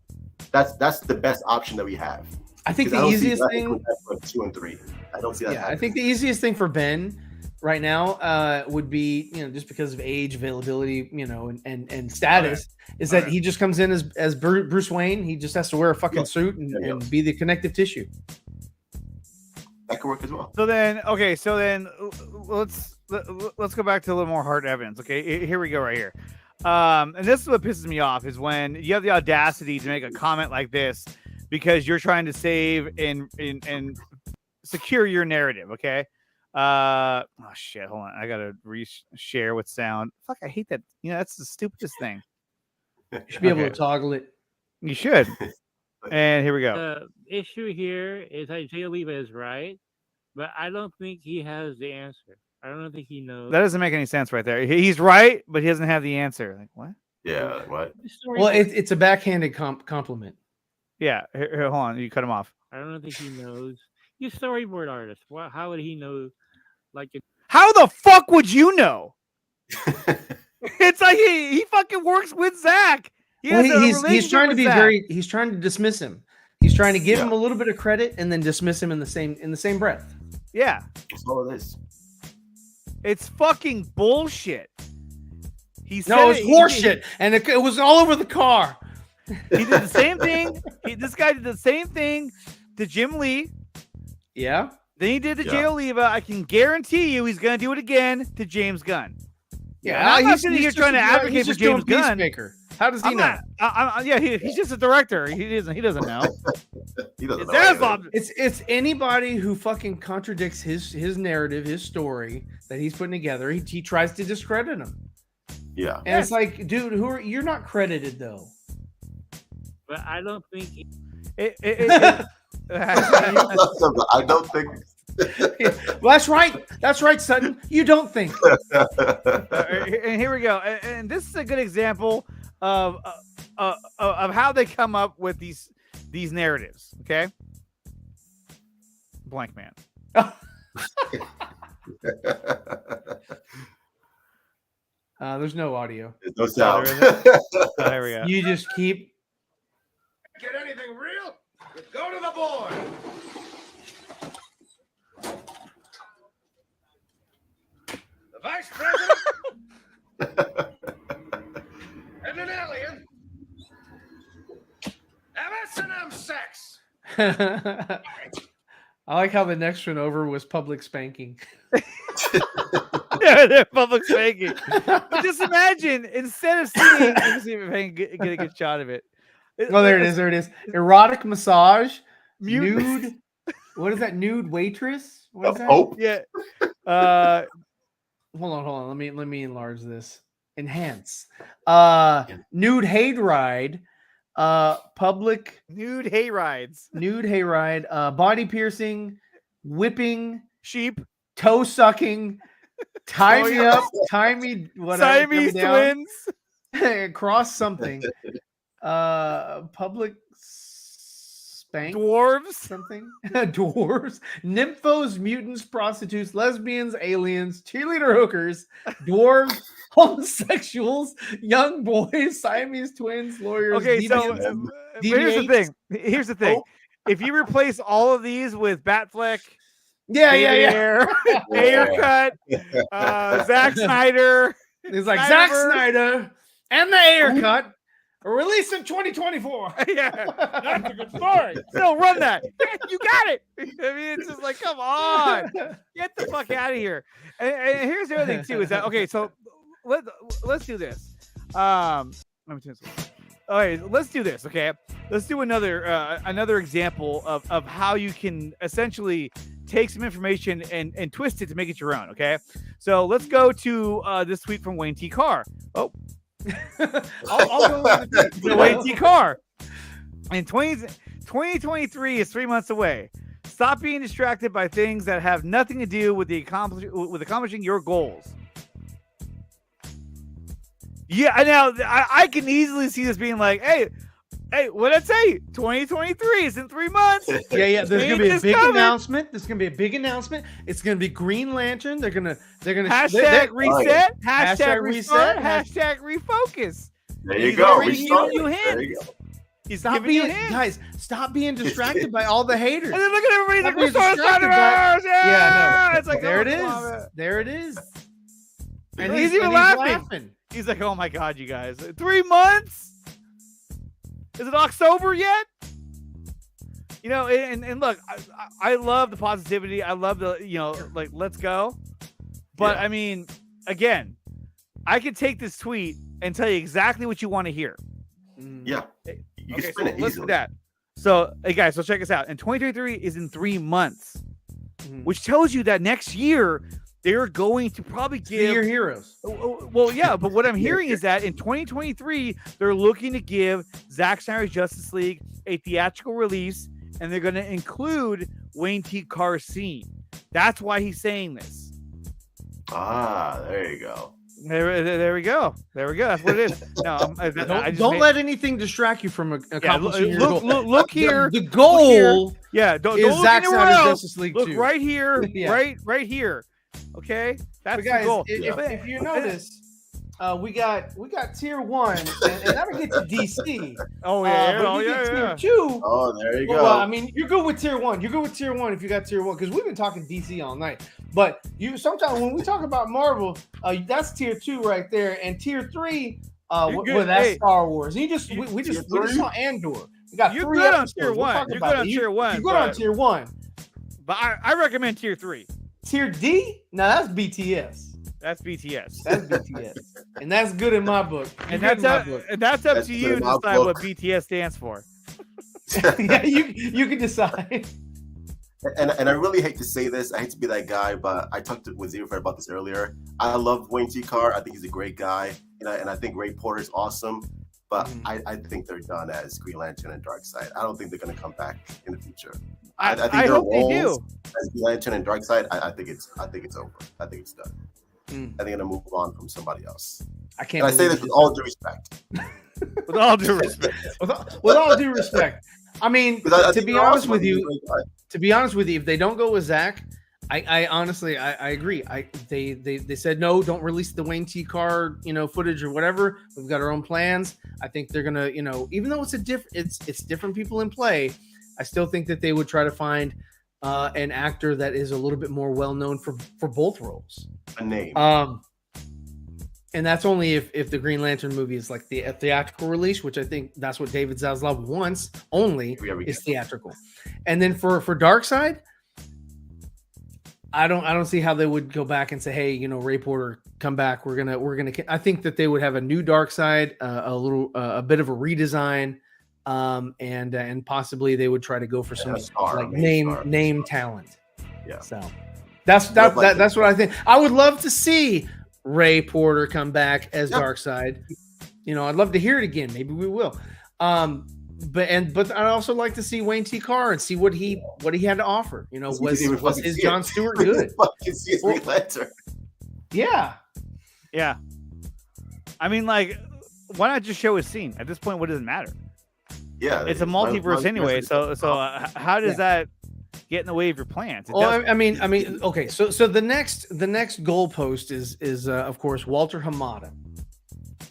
That's the best option that we have. I think the easiest thing 2 and 3. I don't see that. Yeah, I think the easiest thing for Ben right now would be just because of age, availability, and status, is that he just comes in as Bruce Wayne. He just has to wear a fucking suit and be the connective tissue. That could work as well. So then let's go back to a little more hard evidence. Okay, here we go right here. And this is what pisses me off is when you have the audacity to make a comment like this because you're trying to save and secure your narrative. Okay. Oh shit, hold on, I gotta share with sound. Fuck, I hate that. That's the stupidest thing. You should be able to toggle it. You should. And here we go. The issue here is that Jay Oliva is right, but I don't think he has the answer. I don't think he knows. That doesn't make any sense right there. He's right, but he doesn't have the answer. Like what? Yeah, like what? Well, it's a backhanded compliment. Yeah, here, hold on, you cut him off. I don't think he knows. He's a storyboard artist. How would he know? How the fuck would you know? It's like he fucking works with Zack. He's trying to be he's trying to dismiss him. He's trying to give him a little bit of credit and then dismiss him in the same breath. Yeah. That's all it is. It's fucking bullshit. He said no, it was horseshit, and it was all over the car. He did the same thing. This guy did the same thing to Jim Lee. Yeah. Then he did to Jay Oliva. I can guarantee you he's going to do it again to James Gunn. Yeah, I'm not sitting here trying to advocate for James Gunn. Peacemaker. How does he know? He's just a director. He doesn't know. He doesn't know. It's anybody who fucking contradicts his narrative, his story that he's putting together. He tries to discredit him. Yeah. And it's like, dude, you're not credited though. But I don't think I don't think. Well, that's right, Sutton. You don't think. And here we go. And this is a good example of how they come up with these narratives. Okay. Blank man. There's no audio. There's no sound. There we go. You just keep. Get anything real? You go to the board. The vice president and an alien have S&M sex. I like how the next one over was public spanking. Yeah, they're public spanking. But just imagine, instead of seeing, let me see if I can get a good shot of it. Oh, there it is. There it is. Erotic massage. Nude. What is that? Nude waitress. What is that? Oh, yeah. Hold on. Let me enlarge this. Enhance. Nude hayride. Public nude hayrides. Nude hayride. Body piercing. Whipping. Sheep. Toe sucking. Tie me up. Tie me. Whatever. Siamese twins. Cross something. Public spank. Dwarves. Something. Dwarves. Nymphos, mutants, prostitutes, lesbians, aliens, cheerleader hookers, dwarves, homosexuals, young boys, Siamese twins, lawyers. Okay, so here's the thing. If you replace all of these with Batfleck, haircut, Zack Snyder. It's like Zack Snyder and the haircut. Released in 2024. Yeah, that's a good story. Still run that. You got it. I mean, it's just like, come on, get the fuck out of here. And here's the other thing too: is that okay? So let's do this. Let me turn this. All right, let's do this. Okay, let's do another example of how you can essentially take some information and twist it to make it your own. Okay, so let's go to this tweet from Wayne T. Carr. Oh. I'll go with the Wayne T. Carr. And 2023 is 3 months away. Stop being distracted by things that have nothing to do with accomplishing your goals. Yeah, now I can easily see this being like, hey, what'd I say? 2023 is in 3 months. Yeah. There's gonna be a big announcement. It's gonna be Green Lantern. They're gonna hashtag reset. Hashtag reset. Hashtag refocus. There you go. New hints. Stop being distracted by all the haters. And then look at everybody like, we're distracted by... Yeah, no. It's like, there it is. There it is. And he's even laughing. He's like, oh my God, you guys. 3 months? Is it October yet? You know, and look, I love the positivity. I love the, like, let's go. But I mean, again, I could take this tweet and tell you exactly what you want to hear. Yeah. Okay, so listen to that. So, hey guys, so check this out. And 2023 is in 3 months, which tells you that next year they're going to probably give your heroes. Well, yeah, but what I'm hearing is that in 2023 they're looking to give Zack Snyder's Justice League a theatrical release, and they're going to include Wayne T. Carr's scene. That's why he's saying this. There you go. There we go. That's what it is. No, don't let anything distract you from accomplishing your goal. Look here. The goal, is Zack Snyder's Justice League 2. Look right here, right here. Okay, that's but guys, the goal. If you notice, we got tier 1, and that'll get you DC. Oh yeah, but if you get tier 2. Oh, there you go. Well, I mean, you're good with tier 1. You're good with tier 1 if you got tier 1, because we've been talking DC all night. But you sometimes when we talk about Marvel, that's tier 2 right there, and tier 3. That's Star Wars. And we just saw Andor. We got you're 3 good episodes. on tier 1. You're good on tier 1. You're good on tier 1. But I recommend tier 3. Tier D? No, that's BTS. That's BTS. That's BTS, and that's good in my book. And that's up to you to decide what BTS stands for. Yeah, you can decide. And I really hate to say this. I hate to be that guy, but I talked with Zero about this earlier. I love Wayne T. Carr. I think he's a great guy, and I think Ray Porter's awesome. But I think they're done as Green Lantern and Darkseid. I don't think they're going to come back in the future. I think I hope they do. As Green Lantern and Darkseid, I think it's over. I think it's done. I think they're gonna move on from somebody else. I can't. And I say this with all due respect. With all due respect. with all due respect. I mean, to be honest with you, if they don't go with Zach, I honestly agree. They said no, don't release the Wayne T. Carr footage or whatever. We've got our own plans. I think they're gonna even though it's different people in play, I still think that they would try to find an actor that is a little bit more well known for both roles. A name. And that's only if the Green Lantern movie is like the theatrical release, which I think that's what David Zaslav wants. Only is theatrical. And then for Darkseid, I don't see how they would go back and say, hey, Ray Porter, come back. We're gonna. I think that they would have a new Darkseid, a bit of a redesign. And possibly they would try to go for some name talent. Yeah. So that's what I think. I would love to see Ray Porter come back as Darkseid. I'd love to hear it again. Maybe we will. But I'd also like to see Wayne T. Carr and see what he had to offer. Was his Jon Stewart good? Yeah. Yeah. I mean, like, why not just show a scene? At this point, what does it matter? Yeah, it's a multiverse anyway. So how does that get in the way of your plans? I mean, okay. So the next goalpost is of course Walter Hamada.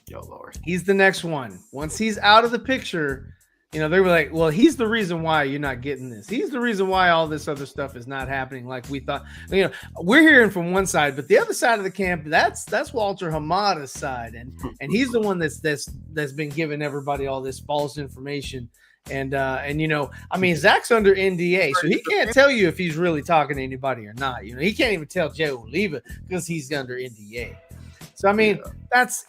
Yo, Lord, he's the next one. Once he's out of the picture, they were like, well, he's the reason why you're not getting this. He's the reason why all this other stuff is not happening like we thought. We're hearing from one side, but the other side of the camp, that's Walter Hamada's side, and he's the one that's been giving everybody all this false information. And Zach's under NDA, so he can't tell you if he's really talking to anybody or not. He can't even tell Joe Oliva because he's under NDA. So I mean, that's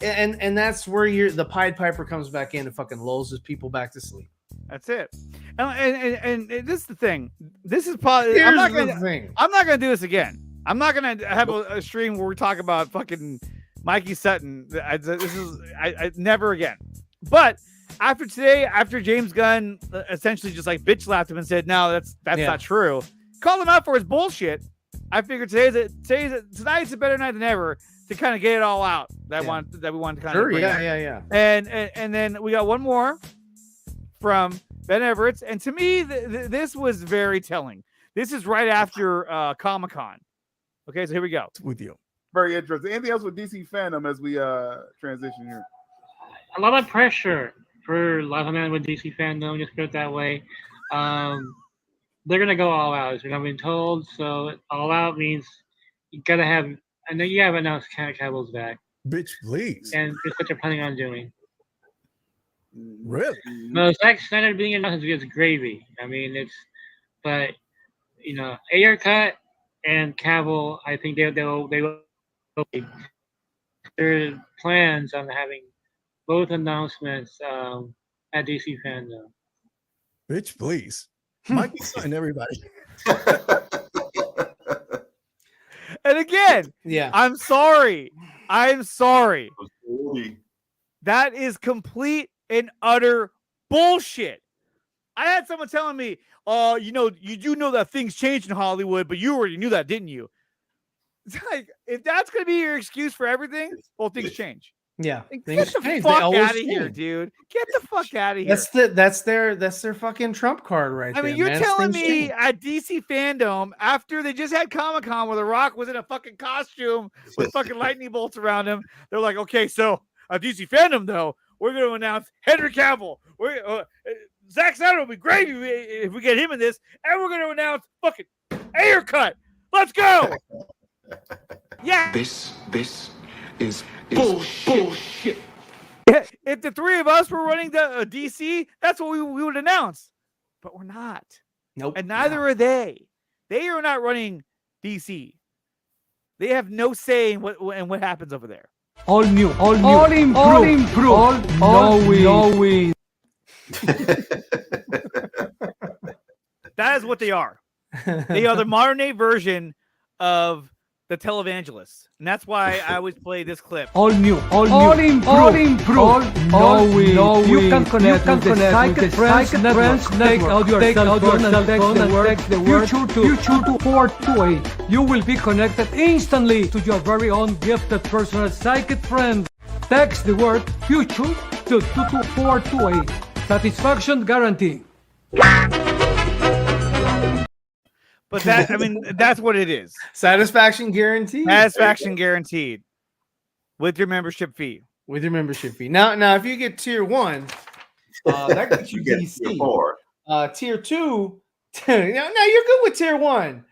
where the Pied Piper comes back in and fucking lulls his people back to sleep. That's it. And this is the thing. This is probably. I'm not gonna do this again. I'm not gonna have a stream where we talk about fucking Mikey Sutton. This is never again. But after today, after James Gunn essentially just like bitch slapped him and said, "No, that's not true," called him out for his bullshit. I figured tonight's a better night than ever to kind of get it all out that we wanted to kind of bring out. And then we got one more from Ben Everett, and to me, this was very telling. This is right after Comic-Con. Okay, so here we go. With you, very interesting. Anything else with DC fandom as we transition here? A lot of pressure for a lot of men with DC fandom. Just put it that way. They're gonna go all out. As I've been told. So all out means you gotta have. I know you have announced Cavill's back. Bitch, please. And that's what they're planning on doing. Really? No, Zack Snyder being announced is gravy. I mean, but Ayer cut and Cavill. I think they will. There are plans on having both announcements at DC fandom. Bitch, please. Mikey Sutton, everybody. And again, I'm sorry. That is complete and utter bullshit. I had someone telling me, you do know that things change in Hollywood, but you already knew that, didn't you? It's like, if that's going to be your excuse for everything, well, things change. Yeah, get the fuck out of here, dude. Get the fuck out of here. That's their fucking trump card right there. I mean, you're man. telling me at DC Fandom after they just had Comic-Con where The Rock was in a fucking costume with fucking lightning bolts around him, they're like, okay, so at DC Fandom though, we're going to announce Henry Cavill. Zack Snyder will be great if we get him in this, and we're going to announce fucking Ayer cut. Let's go. Yeah. This is bullshit. If the three of us were running the DC, that's what we would announce. But we're not. Nope. And neither are they. They are not running DC. They have no say in what happens over there. All new, all improved, all knowing. That is what they are. They are the modern day version of the televangelists, and that's why I always play this clip. All new, all improved, all knowing. You can connect with the Psychic Friends Network. Take out your cell phone and text the word future to 428. You will be connected instantly to your very own gifted personal psychic friend. Text the word future to 428. Satisfaction guarantee. But that, I mean, that's what it is. Satisfaction guaranteed. Satisfaction guaranteed. With your membership fee. With your membership fee. Now, if you get tier 1, that gets you DC. Tier 2, now you're good with tier 1.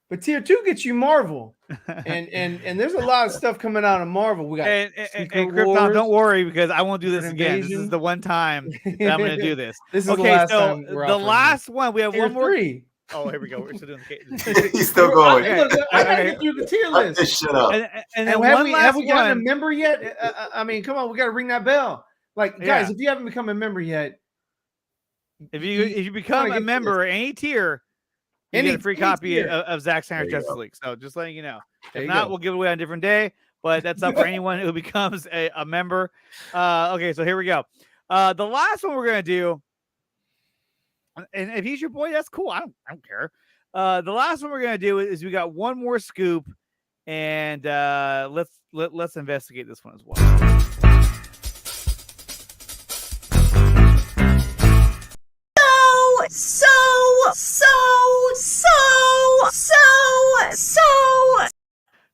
But tier 2 gets you Marvel. And there's a lot of stuff coming out of Marvel. We got and Krypton, don't worry, because I won't do this again. This is the one time that I'm going to do this. This is okay, so the last one, we have tier one more. 3. Oh, here we go. We're still doing the He's still going. I gotta get through the tier list. Shut up. And have we gotten a member yet? I mean, come on, we gotta ring that bell. Like, guys, if you haven't become a member yet, if you become a member, any tier, you get a free copy of Zack Snyder's Justice League. So just letting you know. If not, we'll give it away on a different day. But that's up for anyone who becomes a member. Okay, so here we go. The last one we're gonna do. And if he's your boy, that's cool. I don't care. The last one we're gonna do is we got one more scoop, and let's investigate this one as well.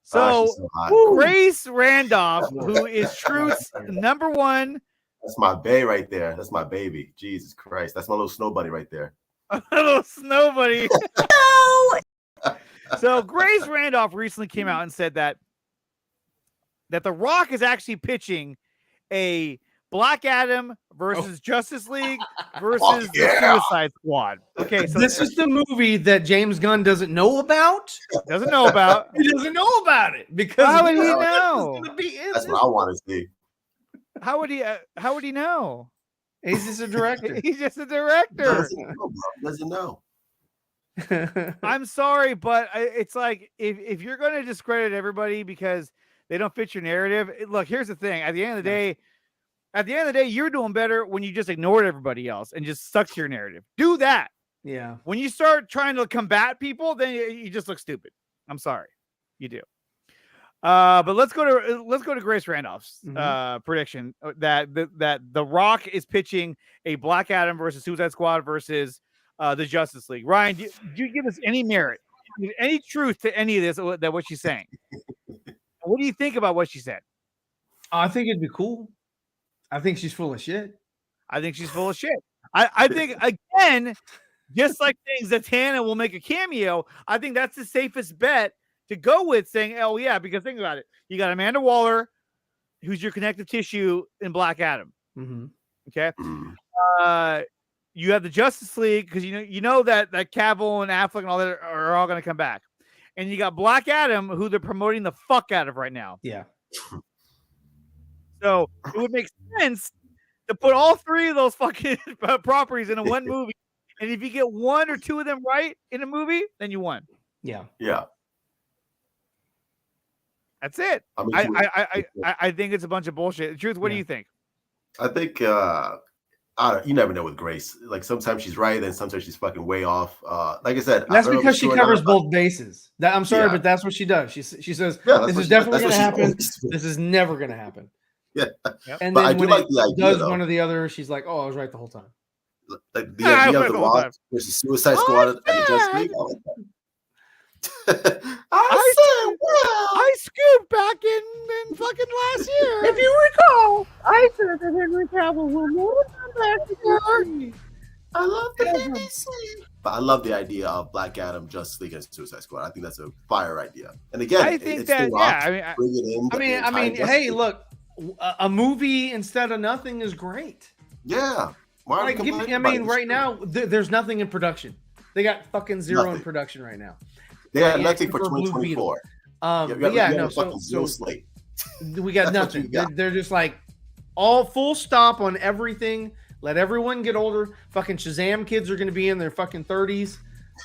So Grace Randolph, who is Truth's #1. That's my bae right there. That's my baby. Jesus Christ. That's my little snow bunny right there. A little snow bunny. So Grace Randolph recently came out and said that The Rock is actually pitching a Black Adam versus Justice League versus the Suicide Squad. Okay, so this is the movie that James Gunn doesn't know about. Doesn't know about. He doesn't know about it because how would he know? That's what I want to see. How would he know? He's just a director. He's just a director. Doesn't know. I'm sorry, but it's like if you're going to discredit everybody because they don't fit your narrative. Look, here's the thing. At the end of the day, you're doing better when you just ignored everybody else and just stuck to your narrative. Do that. Yeah. When you start trying to combat people, then you just look stupid. I'm sorry, you do. But let's go to Grace Randolph's prediction that The Rock is pitching a Black Adam versus Suicide Squad versus the Justice League. Ryan, do you give us any merit, any truth to any of this that what she's saying? What do you think about what she said? I think it'd be cool. I think she's full of shit. I think she's full of shit. I think, again, just like saying Zatanna will make a cameo, I think that's the safest bet to go with, saying, oh, yeah, because think about it. You got Amanda Waller, who's your connective tissue in Black Adam. Mm-hmm. Okay? You have the Justice League, because you know that Cavill and Affleck and all that are all going to come back. And you got Black Adam, who they're promoting the fuck out of right now. Yeah. So it would make sense to put all three of those fucking properties in one movie. And if you get one or two of them right in a movie, then you won. Yeah. Yeah. That's it. I think it's a bunch of bullshit. Truth, what do you think? I think You never know with Grace. Like sometimes she's right, and sometimes she's fucking way off. Like I said, that's because she covers both bases. I'm sorry, but that's what she does. She says this is definitely going to happen. This is never going to happen. Yeah, and but then I do when like it the idea, does though. one or the other, she's like, "Oh, I was right the whole time." Like the idea of the Rock versus Suicide Squad and the Justice League. I like that. I scooped back in fucking last year. If you recall, I said that Henry Cavill will never come back together. I love the BBC. But I love the idea of Black Adam, Justice League, and Suicide Squad. I think that's a fire idea. And again, I think it's that the Rock. bring it in. I mean, hey, look, a movie instead of nothing is great. Yeah. Why are we complaining I mean, about right now, there's nothing in production. They got fucking zero in production right now. They got nothing for 2024. So slate. We got nothing. They're just like all full stop on everything. Let everyone get older. Fucking Shazam kids are going to be in their fucking 30s.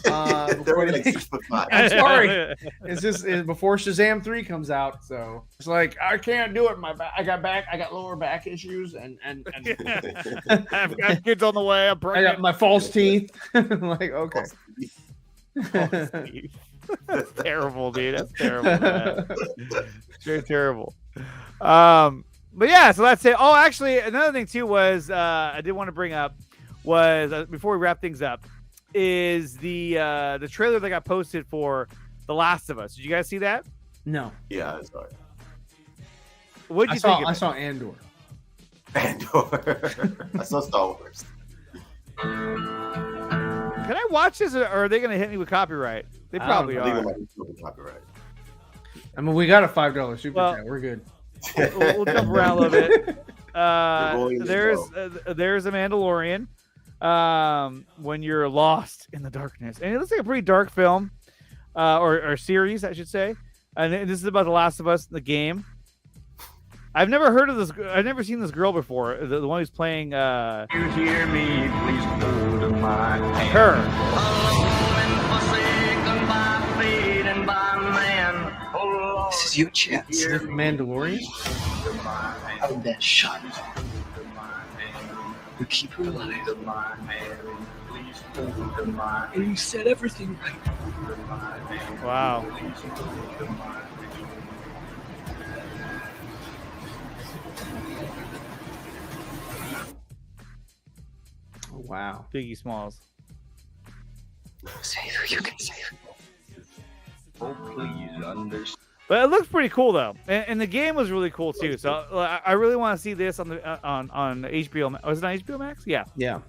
I'm sorry. It's just before Shazam 3 comes out. So it's like, I can't do it. I got lower back issues and I've got kids on the way. I'm I got my false teeth. Like, okay. That's terrible, dude. That's terrible, man. Very terrible. But yeah, so that's it. Oh, actually, another thing too was I did want to bring up was before we wrap things up is the trailer that got posted for The Last of Us. Did you guys see that? No. Yeah, I saw it. What did you think? I saw Andor. I saw Star Wars. Can I watch this, or are they going to hit me with copyright? They probably are. I think they might be with copyright. I mean, we got a $5 super chat. We're good. We'll jump around a little bit. There's a Mandalorian. When you're lost in the darkness, and it looks like a pretty dark film, or series, I should say. And this is about The Last of Us, the game. I've never heard of this. I've never seen this girl before. The one who's playing. You hear me? Please hold my hand. Her. This is your chance. Is this Mandalorian? I've been shot. You keep her alive. And you said everything right. Wow. Wow. Biggie Smalls. Save her, you can save her. Oh, please understand. But it looks pretty cool though, and the game was really cool too. So I really want to see this on the on HBO. Was it on HBO Max? Yeah. Yeah.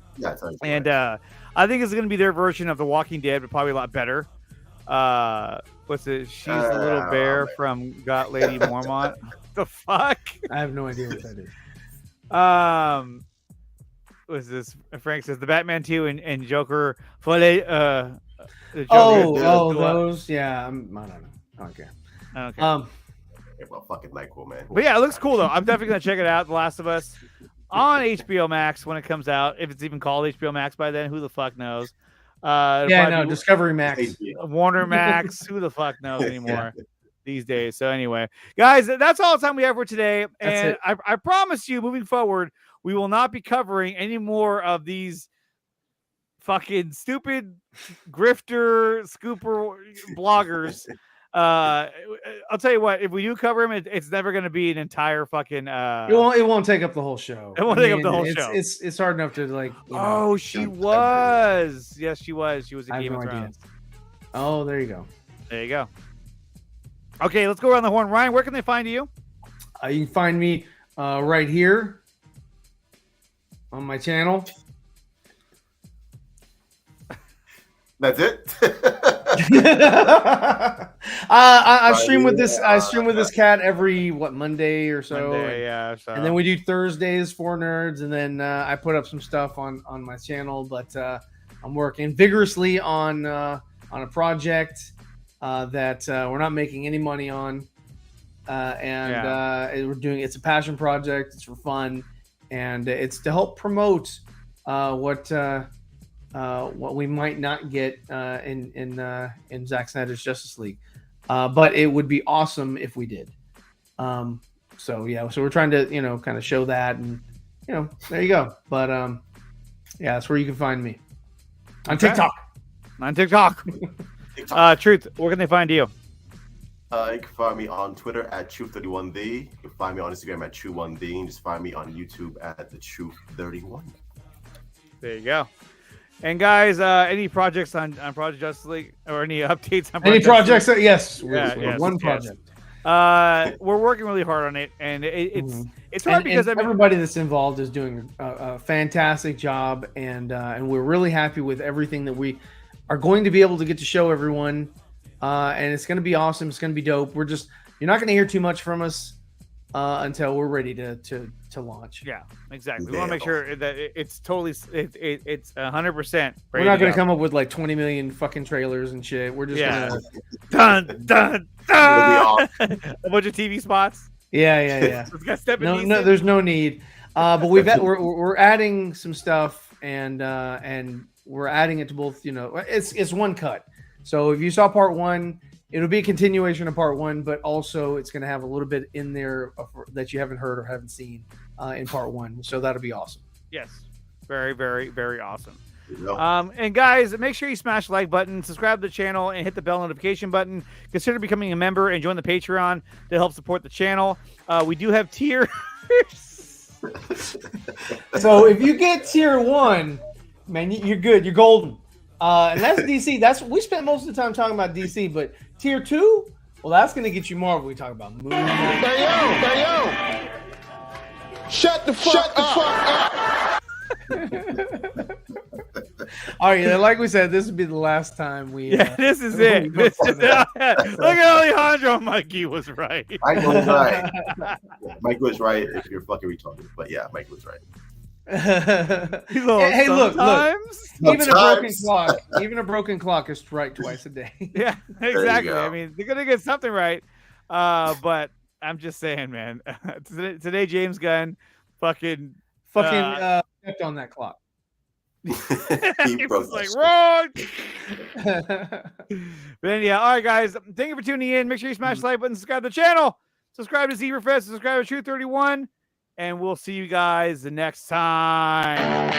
And I think it's going to be their version of The Walking Dead, but probably a lot better. What's it? She's the little bear from Got Lady Mormont. The fuck? I have no idea what that is. What's this? Frank says the Batman 2 and Joker. Those. Yeah. I don't know. Okay. Okay. Well, fucking Michael, man. But yeah, it looks cool though. I'm definitely gonna check it out. The Last of Us on HBO Max when it comes out. If it's even called HBO Max by then, who the fuck knows? Discovery Max, Warner Max. Who the fuck knows anymore these days? So anyway, guys, that's all the time we have for today. And I promise you, moving forward, we will not be covering any more of these fucking stupid grifter scooper bloggers. I'll tell you what, if we do cover him, it's never going to be an entire fucking it won't take up the whole show. It won't take up the whole show. It's hard enough to like she was. Yes, she was a Game of Thrones. Oh, there you go. There you go. Okay, let's go around the horn. Ryan, where can they find you? You can find me right here on my channel. That's it. I stream with this. I stream with this cat every Monday or so. Monday, and then we do Thursdays for nerds, and then I put up some stuff on my channel. But I'm working vigorously on a project that we're not making any money on, we're doing. It's a passion project. It's for fun, and it's to help promote what we might not get in Zack Snyder's Justice League, but it would be awesome if we did. So we're trying to kind of show that, and there you go. But Yeah, that's where you can find me. On TikTok. On TikTok. Truth, where can they find you? You can find me on Twitter at Truth31The. You can find me on Instagram at True1The. And just find me on YouTube at The Truth31. There you go. And guys, any projects on Project Justice League or any updates on any projects? Yes. One project. We're working really hard on it, and it's hard because everybody that's involved is doing a fantastic job, and we're really happy with everything that we are going to be able to get to show everyone. And it's going to be awesome. It's going to be dope. You're not going to hear too much from us until we're ready to launch. Yeah, exactly. We want to make sure that it's totally it's 100%. We're not going to come up with like 20 million fucking trailers and shit. We're just going to dun. A bunch of TV spots. Yeah. No, there's no need. But we're adding some stuff, and we're adding it to both. It's one cut. So if you saw part 1, it'll be a continuation of part 1, but also it's going to have a little bit in there that you haven't heard or haven't seen in part 1. So that'll be awesome. Yes. Very, very, very awesome. And guys, make sure you smash the like button, subscribe to the channel, and hit the bell notification button. Consider becoming a member and join the Patreon to help support the channel. We do have tiers. So if you get tier 1, man, you're good. You're golden. And that's DC. We spent most of the time talking about DC, but tier 2, well, that's going to get you Marvel. We talk about movies. Hey, yo. Shut the fuck up. All right, like we said, this would be the last time we. This is it. Look at Alejandro. Mikey was right. Mike was right. Mike was right if you're fucking retarded. But yeah, Mike was right. Hey, look. Even a broken clock is right twice a day. Yeah, exactly. I mean, they're gonna get something right. But I'm just saying, man. Today, James Gunn fucking kept on that clock. He was like, wrong. But then, yeah, all right, guys. Thank you for tuning in. Make sure you smash the like button, subscribe to the channel, subscribe to Zebrafest, subscribe to Truth31. And we'll see you guys the next time.